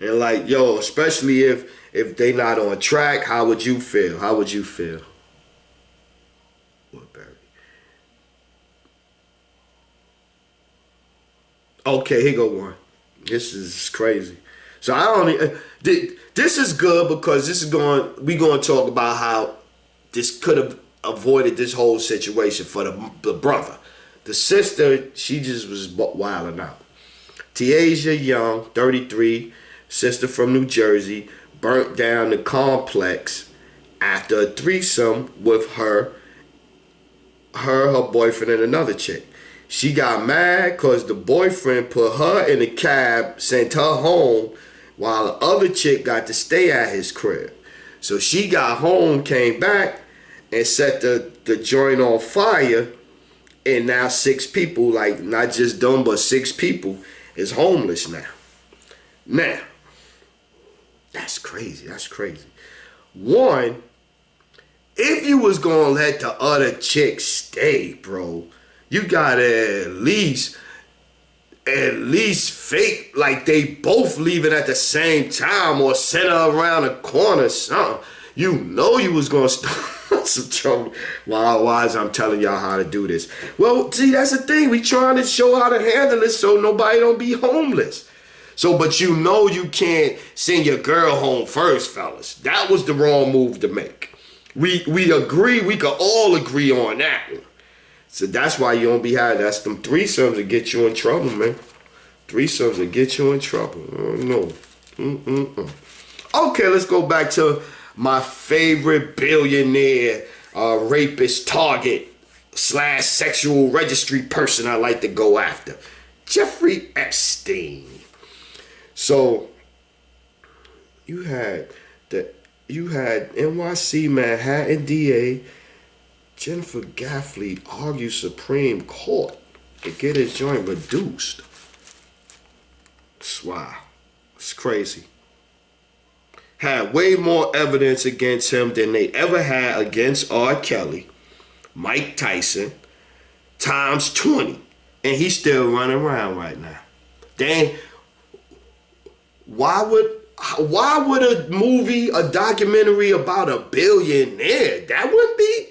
And like, yo, especially if they not on track, how would you feel? How would you feel? What, Barry? Okay, here go one. This is crazy. So I don't this is good because we going to talk about how this could have avoided this whole situation for the brother. The sister, she just was wilding out. Tiaja Young, 33, sister from New Jersey, burnt down the complex after a threesome with her boyfriend, and another chick. She got mad because the boyfriend put her in a cab, sent her home, while the other chick got to stay at his crib. So she got home, came back, and set the joint on fire, and now 6 people, like not just them, but 6 people is homeless now. Now, that's crazy. That's crazy. One, if you was gonna let the other chick stay, bro, you gotta at least fake like they both leaving at the same time, or send her around the corner or something. You know you was gonna start some trouble. Why is I'm telling y'all how to do this? Well, see, that's the thing. We trying to show how to handle it so nobody don't be homeless. So, but you know you can't send your girl home first, fellas. That was the wrong move to make. We agree. We could all agree on that one. So that's why you don't be having, that's them threesomes that get you in trouble, man. Threesomes that get you in trouble. Oh, no. Okay, let's go back to my favorite billionaire, rapist, target, / sexual registry person I like to go after. Jeffrey Epstein. So, you had NYC Manhattan DA Jennifer Gaffney argue Supreme Court to get his joint reduced. Wow. It's crazy. Had way more evidence against him than they ever had against R. Kelly, Mike Tyson, times 20. And he's still running around right now. Then, why would a movie, a documentary about a billionaire, that wouldn't be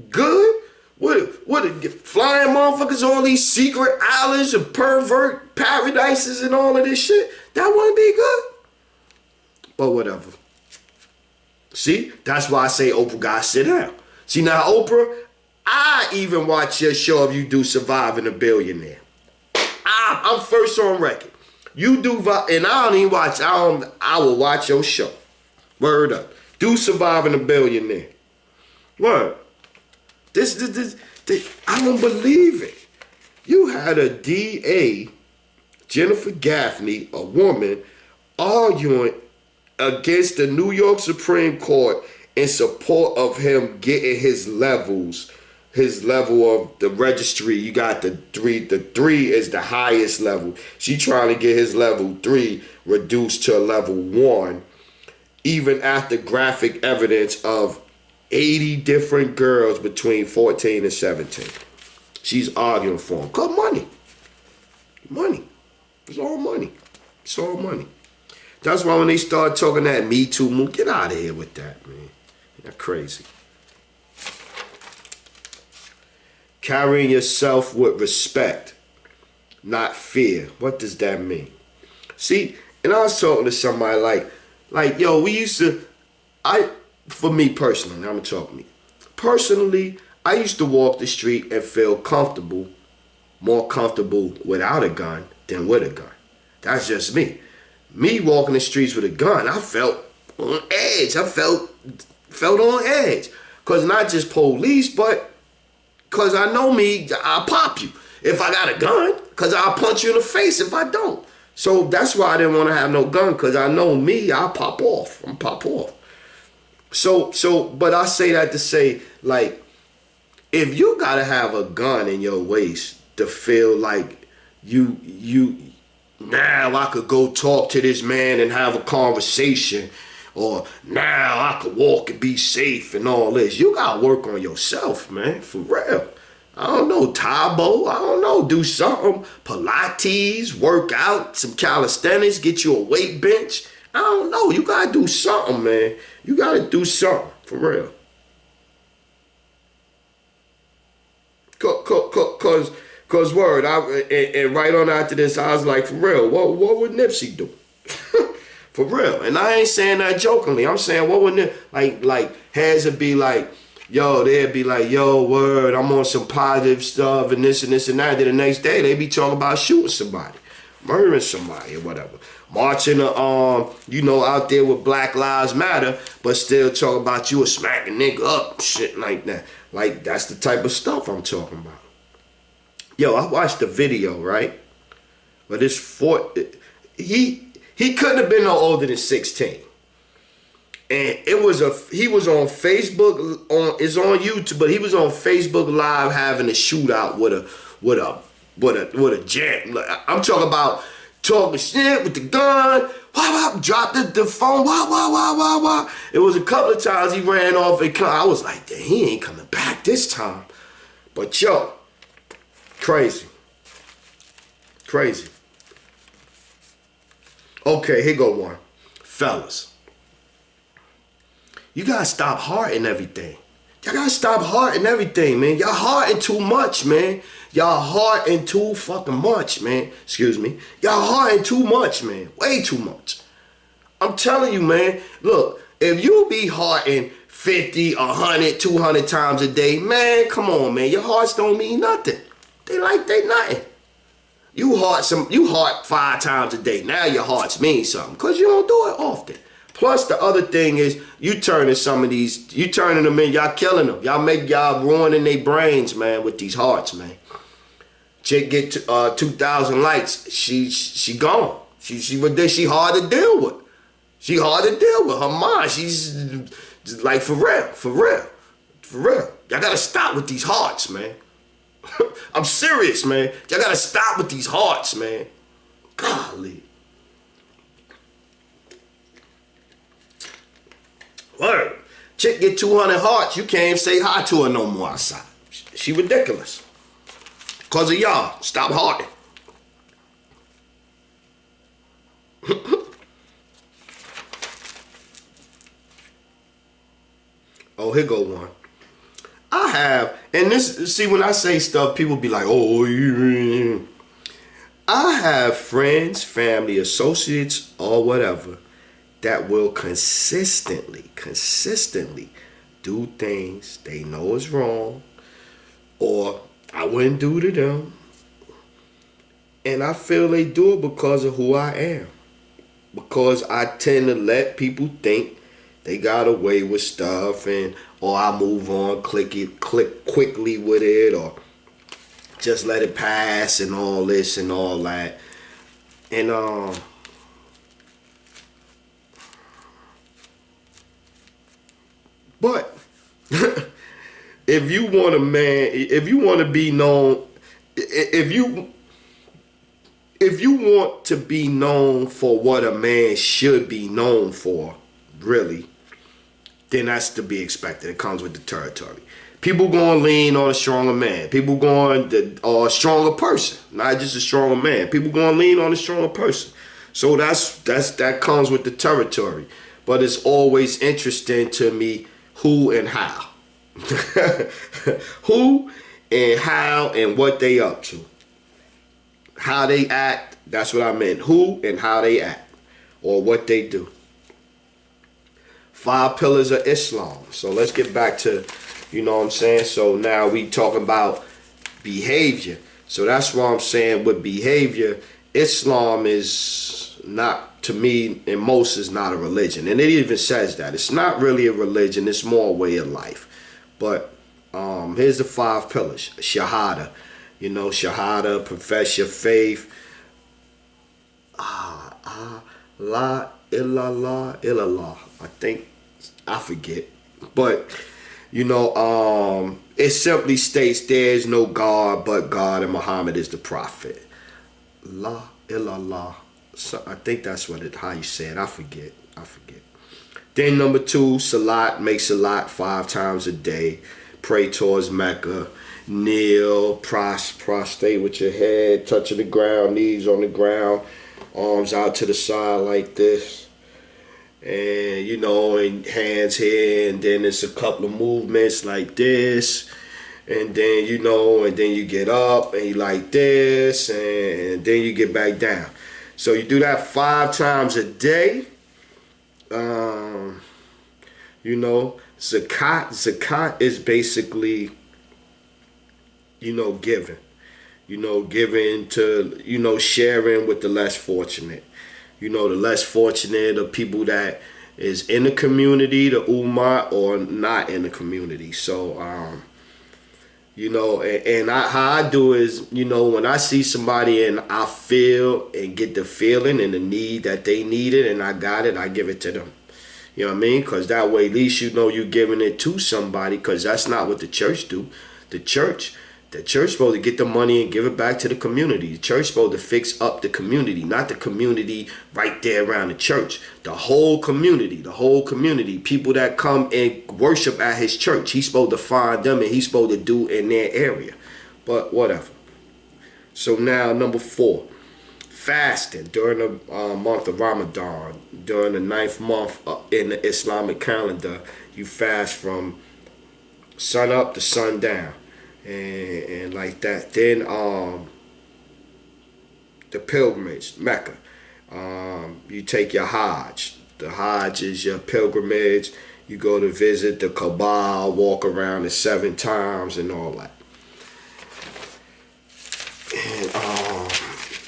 good? What flying motherfuckers on these secret islands and pervert paradises and all of this shit? That wouldn't be good. But whatever. See, that's why I say Oprah gotta sit down. See now, Oprah, I even watch your show if you do Surviving a Billionaire. I'm first on record. You do, and I don't even watch. I will watch your show. Word up. Do Surviving a Billionaire. Word. This, I don't believe it. You had a DA, Jennifer Gaffney, a woman, arguing against the New York Supreme Court in support of him getting his level of the registry. You got the 3 is the highest level. She trying to get his level 3 reduced to a level 1, even after graphic evidence of 80 different girls between 14 and 17. She's arguing for him. Cause money. Money. It's all money. It's all money. That's why when they start talking that Me Too move, get out of here with that, man. You're crazy. Carrying yourself with respect, not fear. What does that mean? See, and I was talking to somebody like, yo, we used to, for me personally, I'm talking to me. Personally, I used to walk the street and feel comfortable more comfortable without a gun than with a gun. That's just me. Me walking the streets with a gun, I felt on edge. I felt on edge. Cause not just police, but cause I know me, I'll pop you if I got a gun. Cause I'll punch you in the face if I don't. So that's why I didn't want to have no gun. Cause I know me, I'll pop off. I'm pop off. But I say that to say, like, if you gotta have a gun in your waist to feel like now I could go talk to this man and have a conversation, or now I could walk and be safe and all this, you gotta work on yourself, man, for real. I don't know, Taebo, I don't know, do something, Pilates, work out, some calisthenics, get you a weight bench. I don't know, you gotta do something, man. You gotta do something, for real. Cause word, and right on after this, I was like, for real, what would Nipsey do? For real. And I ain't saying that jokingly. I'm saying, what would like heads would be like, yo, they'd be like, yo, word, I'm on some positive stuff and this and this and that. Then the next day they be talking about shooting somebody, murdering somebody or whatever. Marching out there with Black Lives Matter, but still talking about you a smacking nigga up, shit like that. Like, that's the type of stuff I'm talking about. Yo, I watched the video, right? But he couldn't have been no older than 16. And he was on Facebook, it's on YouTube, but he was on Facebook Live having a shootout with a jam. I'm talking about talking shit with the gun. Dropped the phone. It was a couple of times he ran off and I was like, damn, he ain't coming back this time. But yo, crazy. Okay, here go one. Fellas, you gotta stop hearting everything. Y'all gotta stop hearting everything, man. Y'all hearting too much, man. Y'all hearting too fucking much, man. Excuse me. Y'all hearting too much, man. Way too much. I'm telling you, man. Look, if you be hearting 50, 100, 200 times a day, man, come on, man. Your hearts don't mean nothing. They nothing. You heart 5 times a day. Now your hearts mean something because you don't do it often. Plus, the other thing is, you turning them in, y'all killing them. Y'all ruining their brains, man, with these hearts, man. Chick get 2,000 likes, she gone. She hard to deal with. She hard to deal with. Her mind, she's like, for real. Y'all gotta stop with these hearts, man. I'm serious, man. Y'all gotta stop with these hearts, man. Golly. Word. Chick get 200 hearts, you can't even say hi to her no more outside. She ridiculous. Cause of y'all. Stop hearting. Oh, here go one. I have, and this, see, when I say stuff, people be like, oh, you. I have friends, family, associates, or whatever that will consistently do things they know is wrong or I wouldn't do to them. And I feel they do it because of who I am. Because I tend to let people think they got away with stuff or I move on, click quickly with it, or just let it pass and all this and all that. And but if you want a man, if you want to be known, if you want to be known for what a man should be known for, really, then that's to be expected. It comes with the territory. People going to lean on a stronger man. People going to a stronger person, not just a stronger man. People going to lean on a stronger person. So that comes with the territory. But it's always interesting to me who and how. Who and how and what they up to. How they act, that's what I meant. Who and how they act or what they do. 5 pillars of Islam. So let's get back to, you know what I'm saying? So now we talking about behavior. So that's why I'm saying with behavior, Islam is not, to me, and most is not a religion. And it even says that. It's not really a religion, it's more a way of life. But here's the 5 pillars. Shahada. You know, Shahada, profess your faith. La illallah illallah. I think, I forget. But, you know, it simply states there is no God but God and Muhammad is the prophet. La illallah. So I think that's how you say it. I forget. Then number 2, salat. Make salat 5 times a day. Pray towards Mecca. Kneel, prostrate with your head touching the ground, knees on the ground, arms out to the side like this. And, you know, and hands here, and then it's a couple of movements like this. And then, you know, and then you get up and you like this, and then you get back down. So you do that 5 times a day. You know, zakat is basically, you know, giving. You know, giving to, you know, sharing with the less fortunate. You know, the less fortunate are people that is in the community, the ummah, or not in the community. So, you know, and how I do is, you know, when I see somebody and I feel and get the feeling and the need that they need it and I got it, I give it to them. You know what I mean? Because that way, at least you know you're giving it to somebody, because that's not what the church do. The church supposed to get the money and give it back to the community. The church supposed to fix up the community, not the community right there around the church. The whole community, people that come and worship at his church. He's supposed to find them and he's supposed to do in their area. But whatever. So now number 4, fasting during the month of Ramadan. During the 9th month in the Islamic calendar, you fast from sun up to sundown. And like that. Then the pilgrimage, Mecca. You take your Hajj. The Hajj is your pilgrimage. You go to visit the Kaaba, walk around it 7 times and all that. And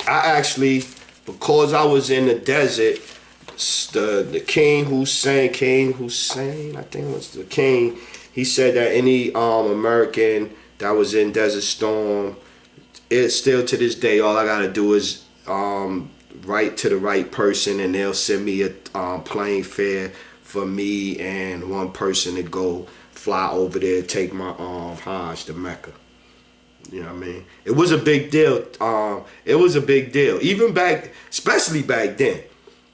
I actually, because I was in the desert, the King Hussein, I think it was the king, he said that any American that was in Desert Storm, it's still to this day, all I gotta do is write to the right person and they'll send me a plane fare for me and one person to go fly over there, take my Hajj to Mecca. You know what I mean? It was a big deal. It was a big deal, even back, especially back then.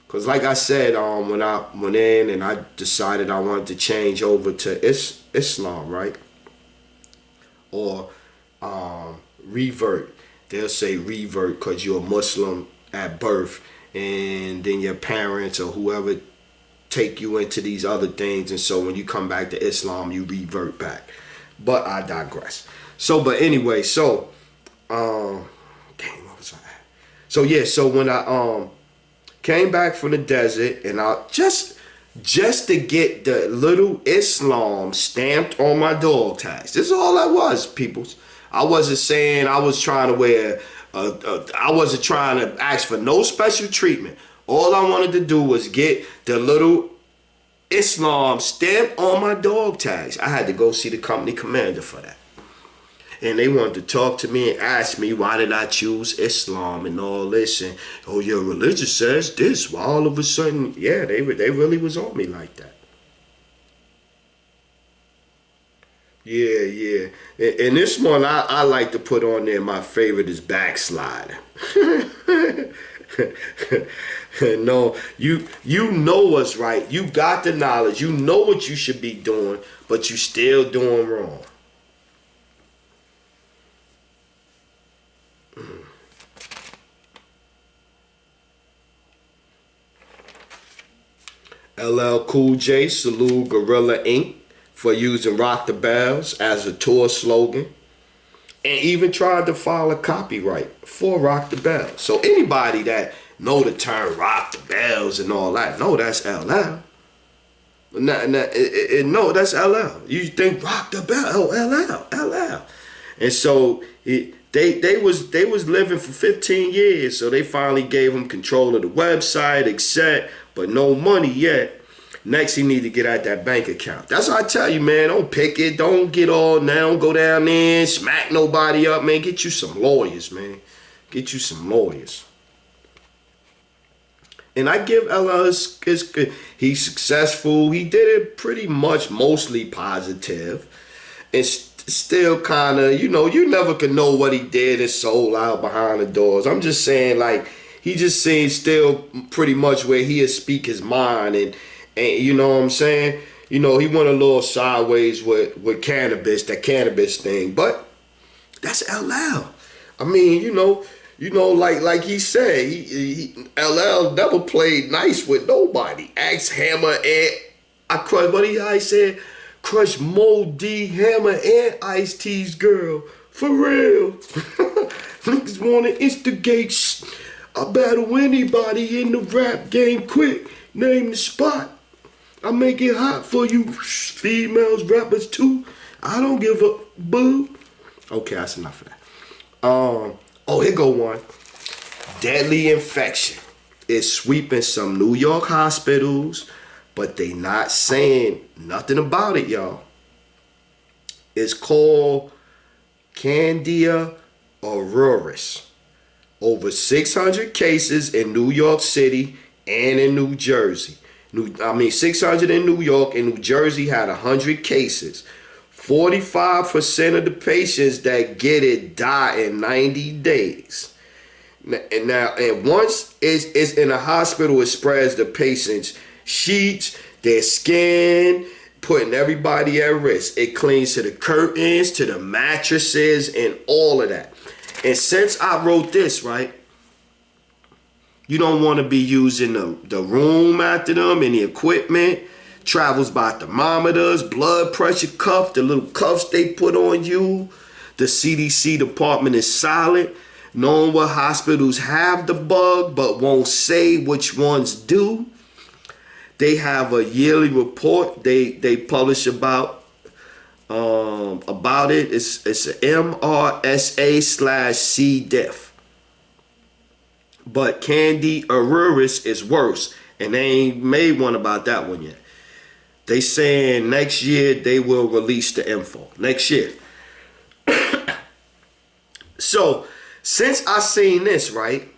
Because like I said, when I went in and I decided I wanted to change over to Islam, right? Or revert. They'll say revert because you're a Muslim at birth, and then your parents or whoever take you into these other things, and so when you come back to Islam, you revert back. But I digress. So, but anyway, so dang, what was I at? So yeah, so when I came back from the desert, and I just to get the little Islam stamped on my dog tags. This is all that was, peoples. I wasn't saying I was trying to wear, I wasn't trying to ask for no special treatment. All I wanted to do was get the little Islam stamp on my dog tags. I had to go see the company commander for that. And they wanted to talk to me and ask me why did I choose Islam and all this, and oh, your religion says this. Well, all of a sudden, yeah, they really was on me like that. Yeah. And this one I like to put on there, my favorite is backsliding. No, you know what's right. You got the knowledge. You know what you should be doing, but you still doing wrong. LL Cool J salute Gorilla Inc. for using Rock the Bells as a tour slogan, and even tried to file a copyright for Rock the Bells. So anybody that know the term Rock the Bells and all that, no, that's LL. No, that's LL. You think Rock the Bell, oh, LL. And so They was living for 15 years, so they finally gave him control of the website, etc. But no money yet. Next, he need to get out that bank account. That's what I tell you, man. Don't pick it. Don't get all now. Don't go down there and smack nobody up, man. Get you some lawyers, man. Get you some lawyers. And I give LL his he's successful. He did it pretty much mostly positive. And still kind of, you never can know what he did and sold out behind the doors. I'm just saying, like, he just seems still pretty much where he'll speak his mind. And you know what I'm saying? He went a little sideways with cannabis, that cannabis thing. But that's LL. I mean, like he said, LL never played nice with nobody. Axe Hammer and I said, crush Mo D, Hammer, and Ice-T's girl. For real. Niggas wanna instigate. I battle anybody in the rap game quick. Name the spot. I make it hot for you females, rappers too. I don't give a boo. Okay, that's enough of that. Here go one. Deadly infection is sweeping some New York hospitals, but they not saying nothing about it, y'all. It's called Candida auroris. Over 600 cases in New York City and in New Jersey. 600 in New York, and New Jersey had 100 cases. 45% of the patients that get it die in 90 days. And once it's in a hospital, it spreads the patient's sheets, their skin, putting everybody at risk. It clings to the curtains, to the mattresses, and all of that. And since I wrote this, right, you don't want to be using the room after them and the equipment. Travels by thermometers, blood pressure cuff, the little cuffs they put on you. The CDC department is silent, knowing what hospitals have the bug but won't say which ones do. They have a yearly report they publish about it. It's MRSA/C diff. But Candida auroris is worse, and they ain't made one about that one yet. They saying next year they will release the info. Next year. So, since I seen this, right,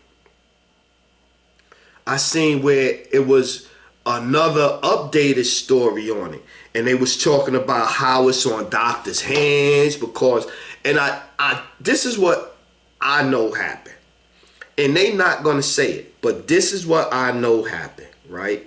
I seen where it was another updated story on it. And they was talking about how it's on doctors' hands because, and I this is what I know happened. And they not going to say it, but this is what I know happened, right?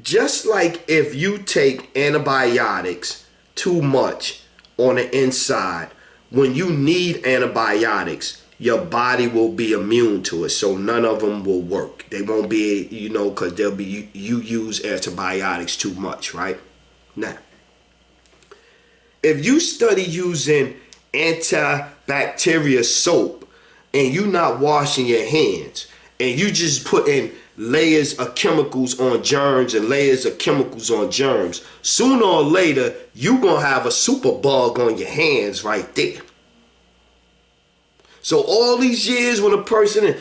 Just like if you take antibiotics too much on the inside, when you need antibiotics, your body will be immune to it. So none of them will work. They won't be, because they'll be, you use antibiotics too much, right? Now, if you study using antibacterial soap and you not washing your hands and you just putting layers of chemicals on germs and layers of chemicals on germs, sooner or later, you gonna have a super bug on your hands right there. So all these years when a person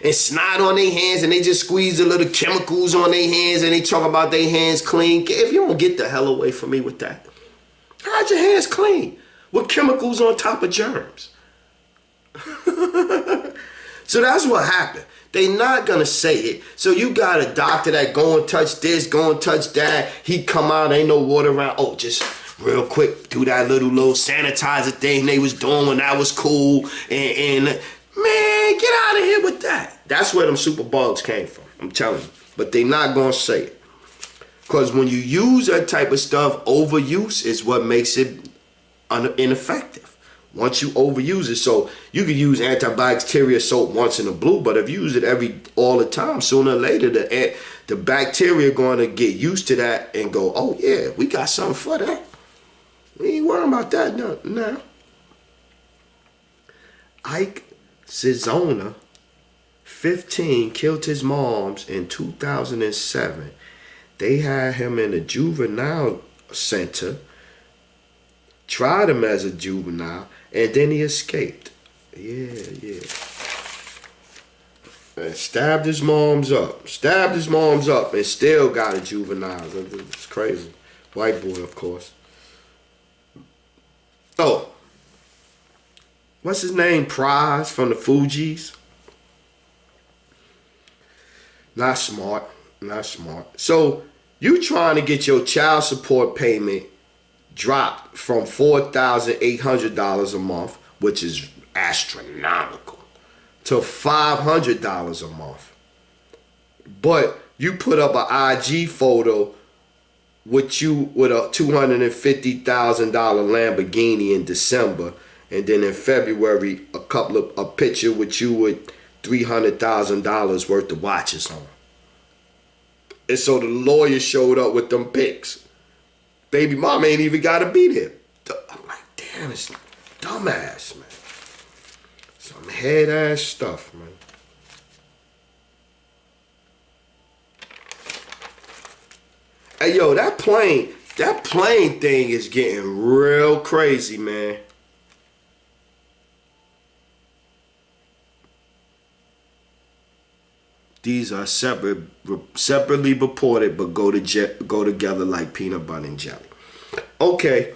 and snot on their hands and they just squeeze a little chemicals on their hands and they talk about their hands clean, if you don't get the hell away from me with that. How's your hands clean? With chemicals on top of germs. So that's what happened. They not gonna say it. So you got a doctor that go and touch this, go and touch that. He come out, ain't no water around. Oh, just real quick, do that little sanitizer thing they was doing when that was cool. And man, get out of here with that. That's where them super bugs came from. I'm telling you. But they not gonna say it. Because when you use that type of stuff, overuse is what makes it ineffective. Once you overuse it, so you can use antibacterial soap once in a blue, but if you use it all the time, sooner or later the bacteria going to get used to that and go, oh yeah, we got something for that. We ain't worrying about that now. Ike Cizona, 15, killed his moms in 2007. They had him in a juvenile center tried him as a juvenile, and then he escaped. Yeah, yeah. And stabbed his moms up. Stabbed his moms up and still got a juvenile. It's crazy. White boy, of course. Oh. What's his name? Prize from the Fugees. Not smart. Not smart. So, you trying to get your child support payment dropped from $4,800 a month, which is astronomical, to $500 a month. But you put up an IG photo with you with a $250,000 Lamborghini in December, and then in February a picture with you with $300,000 worth of watches on. And so the lawyer showed up with them pics. Baby mama ain't even gotta be there. I'm like, damn, it's dumbass, man. Some head ass stuff, man. Hey yo, that plane thing is getting real crazy, man. These are separately reported, but go together like peanut butter and jelly. Okay.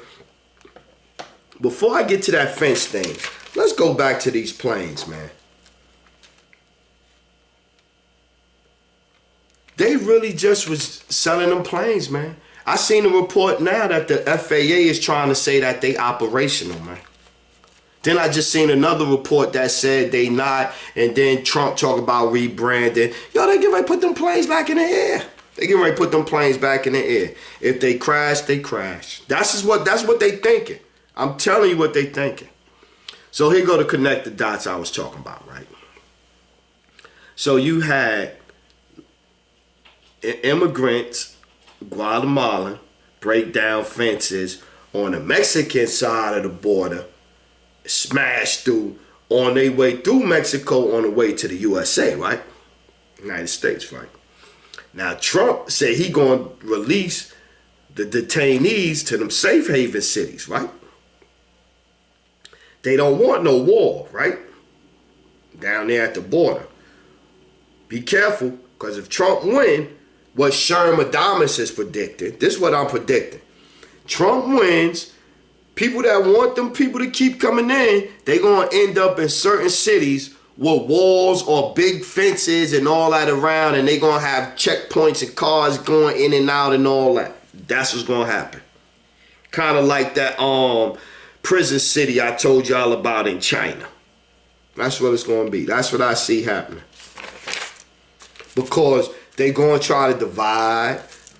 Before I get to that fence thing, let's go back to these planes, man. They really just was selling them planes, man. I seen a report now that the FAA is trying to say that they operational, man. Then I just seen another report that said they not, and then Trump talk about rebranding. Yo, they getting ready to put them planes back in the air. They getting ready to put them planes back in the air. If they crash, they crash. That's what they thinking. I'm telling you what they thinking. So here go to connect the dots I was talking about, right? So you had immigrants, Guatemalan, break down fences on the Mexican side of the border, smashed through on their way through Mexico on the way to the USA, right? United States, right? Now Trump said he gonna release the detainees to them safe haven cities, right? They don't want no war, right? Down there at the border. Be careful, because if Trump win, what Sherm Adamus is predicting, this is what I'm predicting. Trump wins. People that want them people to keep coming in, they going to end up in certain cities with walls or big fences and all that around, and they going to have checkpoints and cars going in and out and all that. That's what's going to happen. Kind of like that prison city I told y'all about in China. That's what it's going to be. That's what I see happening. Because they going to try to divide.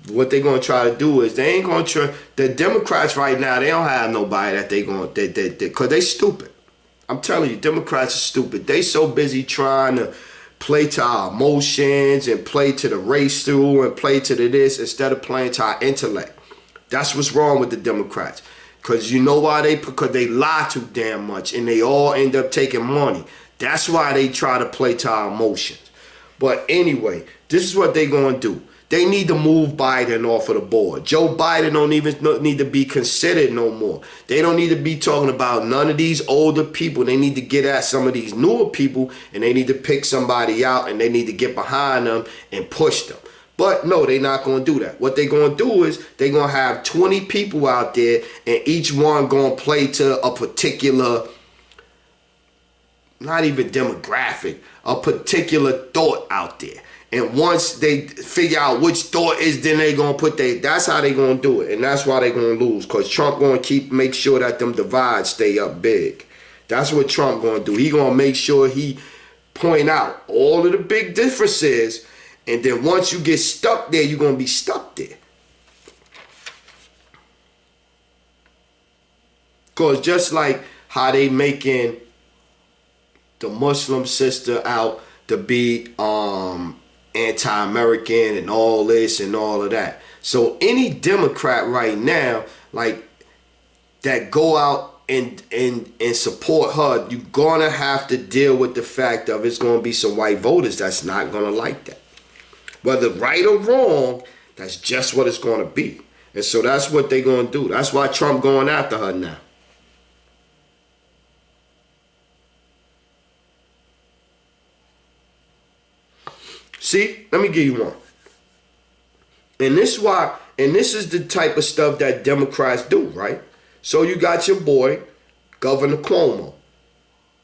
What they're going to try to do is they ain't going to try. The Democrats right now, they don't have nobody that they going to, because they stupid. I'm telling you, Democrats are stupid. They so busy trying to play to our emotions and play to the race through and play to the this instead of playing to our intellect. That's what's wrong with the Democrats. Because you know why? Because they lie too damn much and they all end up taking money. That's why they try to play to our emotions. But anyway, this is what they going to do. They need to move Biden off of the board. Joe Biden don't even need to be considered no more. They don't need to be talking about none of these older people. They need to get at some of these newer people, and they need to pick somebody out, and they need to get behind them and push them. But no, they're not going to do that. What they're going to do is they're going to have 20 people out there, and each one going to play to a particular, not even demographic, a particular thought out there. And once they figure out which thought is, then they going to put that's how they going to do it. And that's why they going to lose. Because Trump going to make sure that them divides stay up big. That's what Trump going to do. He going to make sure he point out all of the big differences. And then once you get stuck there, you're going to be stuck there. Because just like how they making the Muslim sister out to be anti-American and all this and all of that. So any Democrat right now, like, that go out and support her, you're gonna have to deal with the fact of it's gonna be some white voters that's not gonna like that. Whether right or wrong, that's just what it's gonna be. And so that's what they're gonna do. That's why Trump going after her now. See, let me give you one. And this is why, and this is the type of stuff that Democrats do, right? So you got your boy, Governor Cuomo.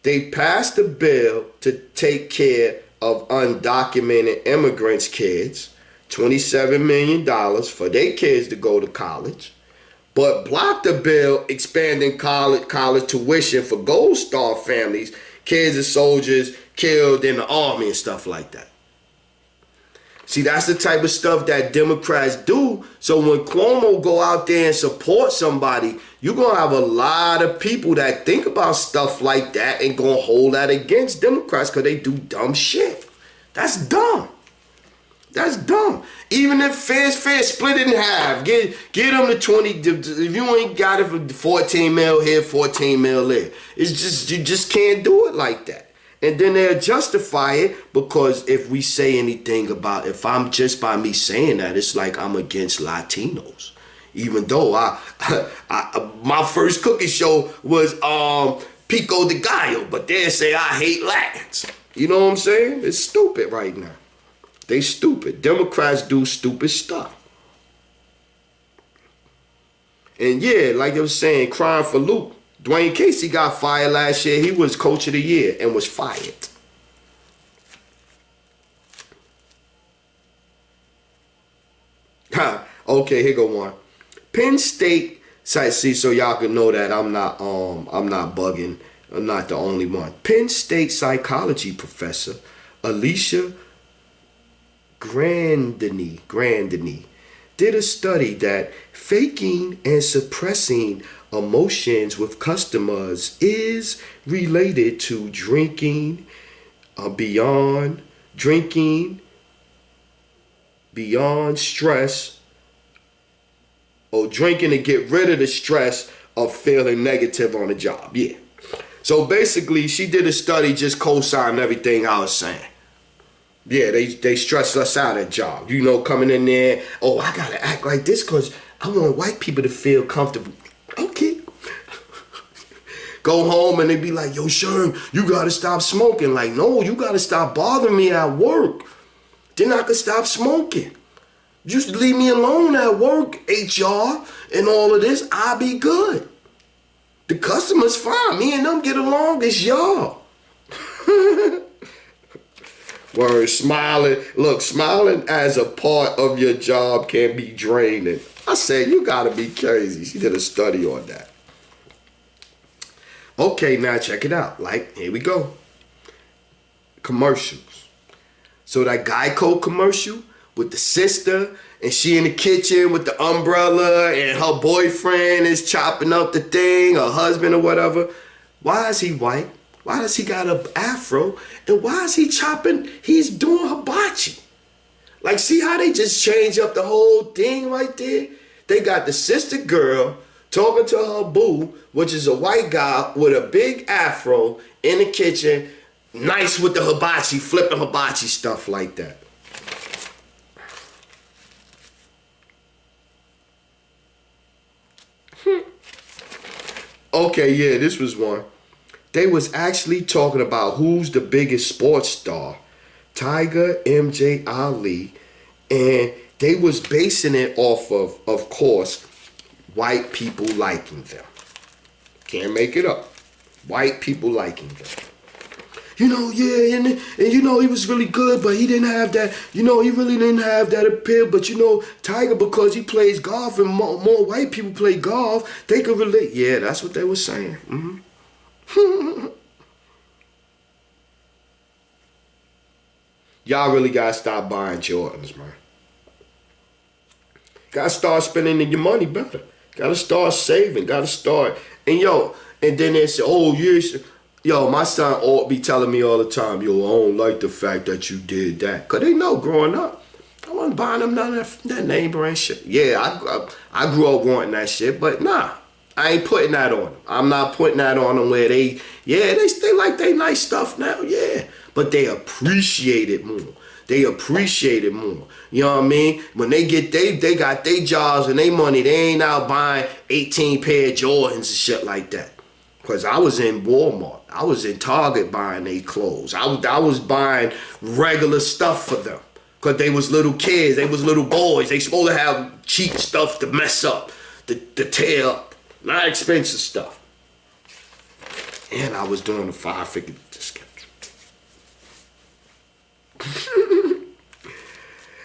They passed a bill to take care of undocumented immigrants' kids, $27 million for their kids to go to college, but blocked the bill expanding college tuition for Gold Star families, kids of soldiers killed in the army and stuff like that. See, that's the type of stuff that Democrats do. So when Cuomo go out there and support somebody, you're going to have a lot of people that think about stuff like that and going to hold that against Democrats because they do dumb shit. That's dumb. That's dumb. Even if fair, split it in half. Get them to 20. If you ain't got it for 14 mil here, 14 mil there. It's just, you just can't do it like that. And then they'll justify it because if we say anything about, if I'm just by me saying that, it's like I'm against Latinos. Even though my first cooking show was Pico de Gallo, but they'll say I hate Latins. You know what I'm saying? It's stupid right now. They stupid. Democrats do stupid stuff. And yeah, like I was saying, crying for Luke. Dwayne Casey got fired last year. He was coach of the year and was fired. Okay, here go one. Penn State, see, so y'all can know that I'm not bugging. I'm not the only one. Penn State psychology professor Alicia Grandini did a study that faking and suppressing emotions with customers is related to drinking beyond stress, or drinking to get rid of the stress of feeling negative on the job. Yeah. So basically, she did a study just co-signing everything I was saying. Yeah, they stress us out at job. You know, coming in there, oh, I gotta act like this because I want white people to feel comfortable. Okay. Go home and they be like, yo, Sherm, you gotta stop smoking. Like, no, you gotta stop bothering me at work. Then I could stop smoking. Just leave me alone at work, HR, and all of this. I'll be good. The customer's fine. Me and them get along. It's y'all. Word, smiling. Look, smiling as a part of your job can be draining. I said, you gotta be crazy. She did a study on that. Okay, now check it out. Like, here we go. Commercials. So that Geico commercial with the sister, and she in the kitchen with the umbrella, and her boyfriend is chopping up the thing, her husband or whatever. Why is he white? Why does he got an afro? And why is he chopping? He's doing hibachi. Like, see how they just change up the whole thing right there? They got the sister girl talking to her boo, which is a white guy with a big afro in the kitchen, nice with the hibachi, flipping hibachi stuff like that. Okay, yeah, this was one. They was actually talking about who's the biggest sports star, Tiger, MJ, Ali, and they was basing it off of course, white people liking them. Can't make it up. White people liking them. You know, yeah, and you know, he was really good, but he didn't have that, you know, he really didn't have that appeal. But you know, Tiger, because he plays golf and more white people play golf, they could relate. Yeah, that's what they were saying. Mm-hmm. Y'all really gotta stop buying Jordans, man. Gotta start spending your money better. Gotta start saving. Gotta start. And yo, and then they say, oh, yes. Yo, my son ought be telling me all the time, yo, I don't like the fact that you did that. Because they know growing up, I wasn't buying them none of that name brand shit. Yeah, I grew up wanting that shit, but nah, I ain't putting that on them. I'm not putting that on them where they like they nice stuff now, yeah. But they appreciate it more. They appreciate it more. You know what I mean? When they get, they got their jobs and their money, they ain't out buying 18 pair of Jordans and shit like that. Because I was in Walmart. I was in Target buying their clothes. I was buying regular stuff for them. Because they was little kids, they was little boys. They supposed to have cheap stuff to mess up, to tear up. Not expensive stuff. And I was doing the 5-figure discount.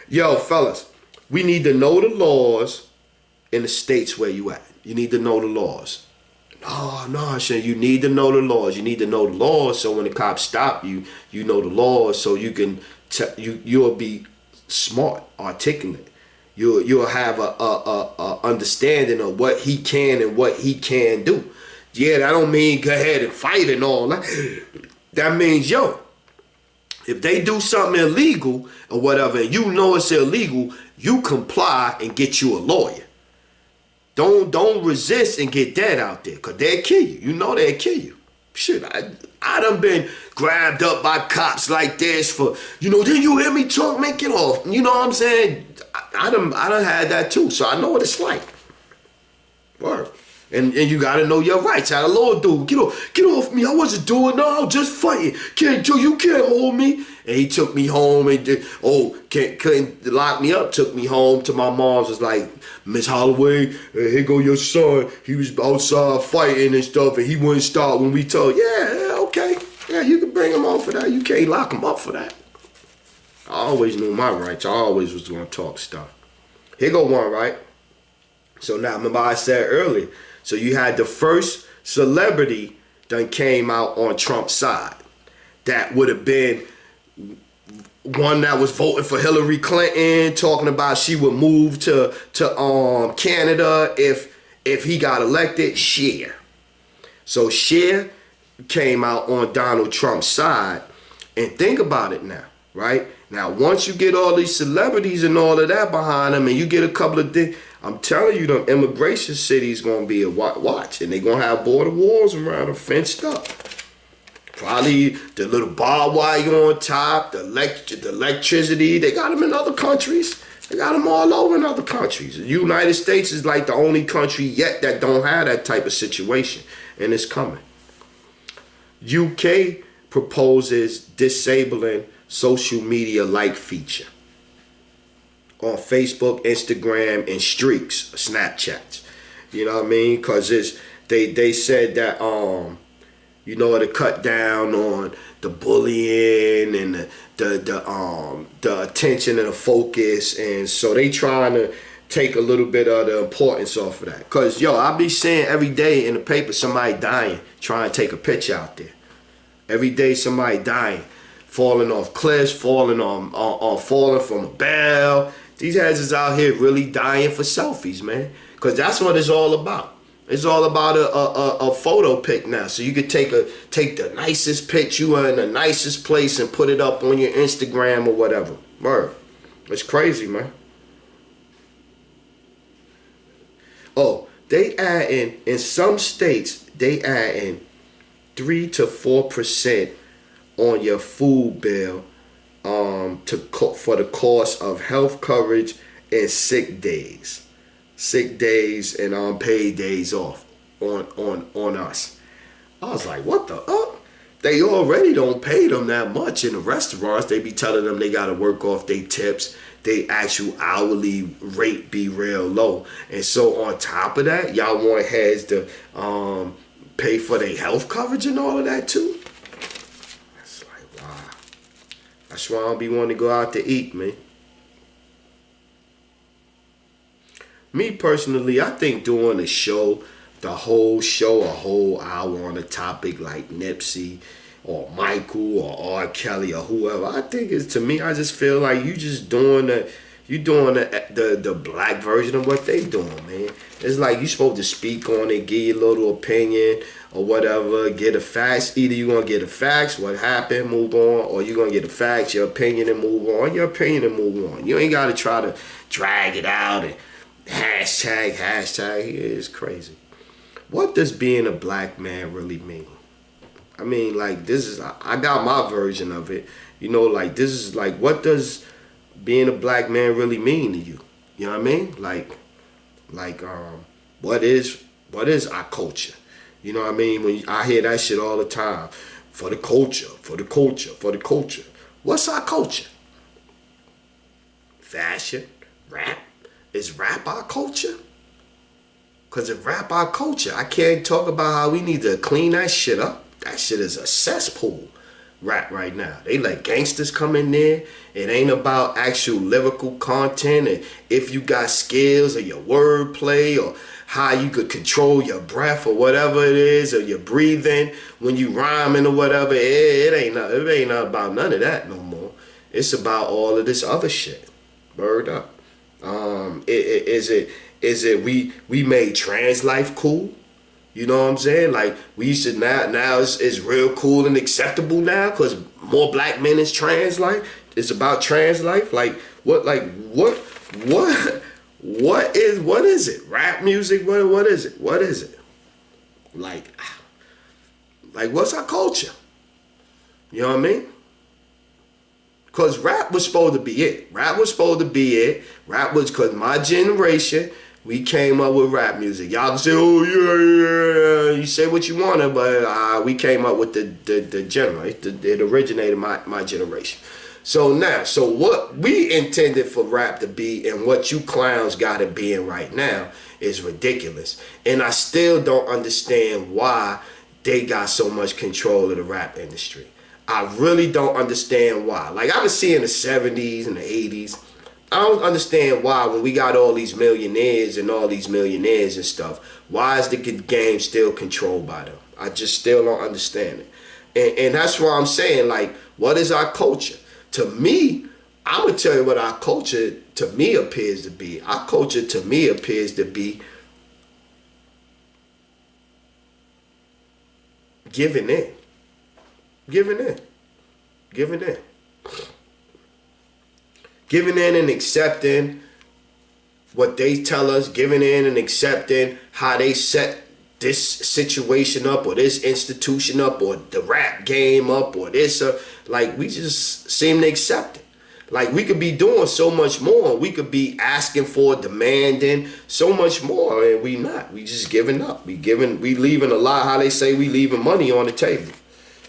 Yo, fellas, we need to know the laws in the states where you at. You need to know the laws. No, shit. You need to know the laws. You need to know the laws so when the cops stop you, you know the laws so you can you'll be smart, articulate. You'll have a understanding of what he can and what he can do. Yeah, that don't mean go ahead and fight and all that. That means, yo, if they do something illegal or whatever, and you know it's illegal, you comply and get you a lawyer. Don't resist and get dead out there, because they'll kill you. You know they'll kill you. Shit, I done been grabbed up by cops like this for, didn't you hear me talk, man, get off. You know what I'm saying? I done had that too, so I know what it's like. Word. And you gotta know your rights. How the law do. Get off me. I wasn't doing no, I was just fighting. You can't hold me. And he took me home and couldn't lock me up, took me home to my mom's, was like, Miss Holloway, here go your son. He was outside fighting and stuff, and he wouldn't stop when we told, yeah, okay. Yeah, you can bring him on for that. You can't lock him up for that. I always knew my rights. I always was gonna talk stuff. Here go one, right? So now, remember I said earlier, so you had the first celebrity that came out on Trump's side. That would have been one that was voting for Hillary Clinton, talking about she would move to Canada if he got elected. Cher. So Cher came out on Donald Trump's side, and think about it now, right? Now, once you get all these celebrities and all of that behind them, and you get a couple of things, I'm telling you, them immigration cities gonna be a watch, and they gonna have border walls around them fenced up. Probably the little barbed wire on top, the electricity. They got them in other countries. They got them all over in other countries. The United States is like the only country yet that don't have that type of situation, and it's coming. UK proposes disabling social media like feature on Facebook, Instagram, and streaks, Snapchats. You know what I mean? Because they said that to cut down on the bullying and the attention and the focus, and so they trying to take a little bit of the importance off of that. Because I be seeing every day in the paper somebody dying trying to take a picture out there. Every day somebody dying, falling off cliffs, falling from a bell. These heads is out here really dying for selfies, man. Because that's what it's all about. It's all about a photo pic now. So you could take the nicest pic, you are in the nicest place, and put it up on your Instagram or whatever. Word. It's crazy, man. Oh, they adding, in some states, they adding 3 to 4% on your food bill for the cost of health coverage and sick days and unpaid days off on us. I was like, what the They already don't pay them that much in the restaurants. They be telling them they gotta work off their tips. They actual hourly rate be real low. And so on top of that, y'all want heads to pay for their health coverage and all of that too? It's like, wow. That's why I don't be wanting to go out to eat, man. Me personally, I think doing a show, the whole show, a whole hour on a topic like Nipsey or Michael or R. Kelly or whoever, I think it's, to me, I just feel like you just doing the black version of what they doing, man. It's like you supposed to speak on it, give your little opinion or whatever, get the facts. Either you're going to get the facts, what happened, move on, or you're going to get the facts, your opinion, and move on. Your opinion and move on. You ain't got to try to drag it out and hashtag. It's crazy. What does being a black man really mean? I mean, like, this is, I got my version of it. You know, like, this is like, what does being a black man really mean to you? You know what I mean? Like, what is our culture? You know what I mean? When I hear that shit all the time. For the culture, for the culture, for the culture. What's our culture? fashion, rap. Is rap our culture? Because if rap our culture, I can't talk about how we need to clean that shit up. That shit is a cesspool, rap right now. They let gangsters come in there. It ain't about actual lyrical content and if you got skills or your wordplay or how you could control your breath or whatever it is, or your breathing when you rhyming or whatever. It ain't not about none of that no more. It's about all of this other shit. Word up. Is it we made trans life cool? You know what I'm saying? Like we used to now it's real cool and acceptable now because more black men is trans life. It's about trans life. What is it? Rap music? What is it? What is it? Like what's our culture? You know what I mean? Because rap was supposed to be it. Rap was supposed to be it. Rap was, because my generation, we came up with rap music. Y'all can say, oh, yeah, you say what you want to, but we came up with the genre. It originated my generation. So what we intended for rap to be and what you clowns got it being right now is ridiculous. And I still don't understand why they got so much control of the rap industry. I really don't understand why. Like I was seeing the 70s and the 80s. I don't understand why when we got all these millionaires and stuff, why is the game still controlled by them? I just still don't understand it. And that's why I'm saying, like, what is our culture? To me, I'm going to tell you what our culture to me appears to be. Our culture to me appears to be giving in. Giving in. Giving in. Giving in and accepting what they tell us. Giving in and accepting how they set this situation up or this institution up or the rap game up or this. Like, we just seem to accept it. Like, we could be doing so much more. We could be asking for, demanding so much more, and we not. We just giving up. We leaving a lot. How they say we leaving money on the table.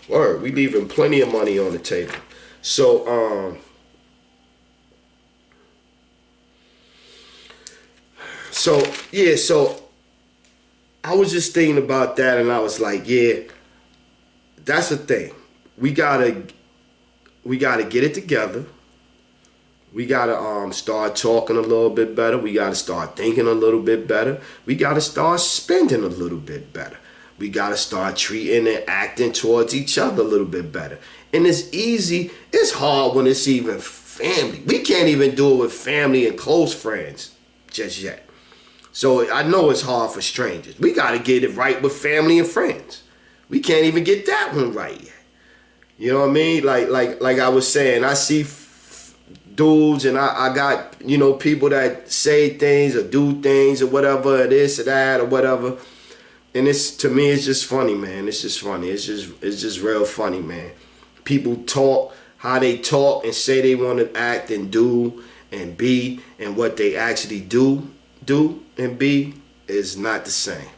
Word, we leaving plenty of money on the table. So I was just thinking about that, and I was like, yeah, that's the thing. We gotta get it together. We gotta start talking a little bit better. We gotta start thinking a little bit better. We gotta start spending a little bit better. We gotta start treating and acting towards each other a little bit better. And it's easy. It's hard when it's even family. We can't even do it with family and close friends just yet. So I know it's hard for strangers. We gotta get it right with family and friends. We can't even get that one right yet. You know what I mean? Like I was saying, I see dudes and I got, people that say things or do things or whatever, this or that or whatever. And to me, it's just funny, man. It's just funny. It's just real funny, man. People talk how they talk and say they want to act and do and be, and what they actually do and be is not the same.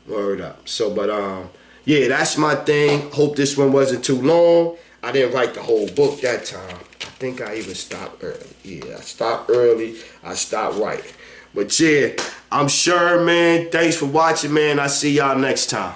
Word up. So, but yeah, that's my thing. Hope this one wasn't too long. I didn't write the whole book that time. I think I even stopped early. Yeah, I stopped early. I stopped writing. But yeah, I'm sure, man. Thanks for watching, man. I'll see y'all next time.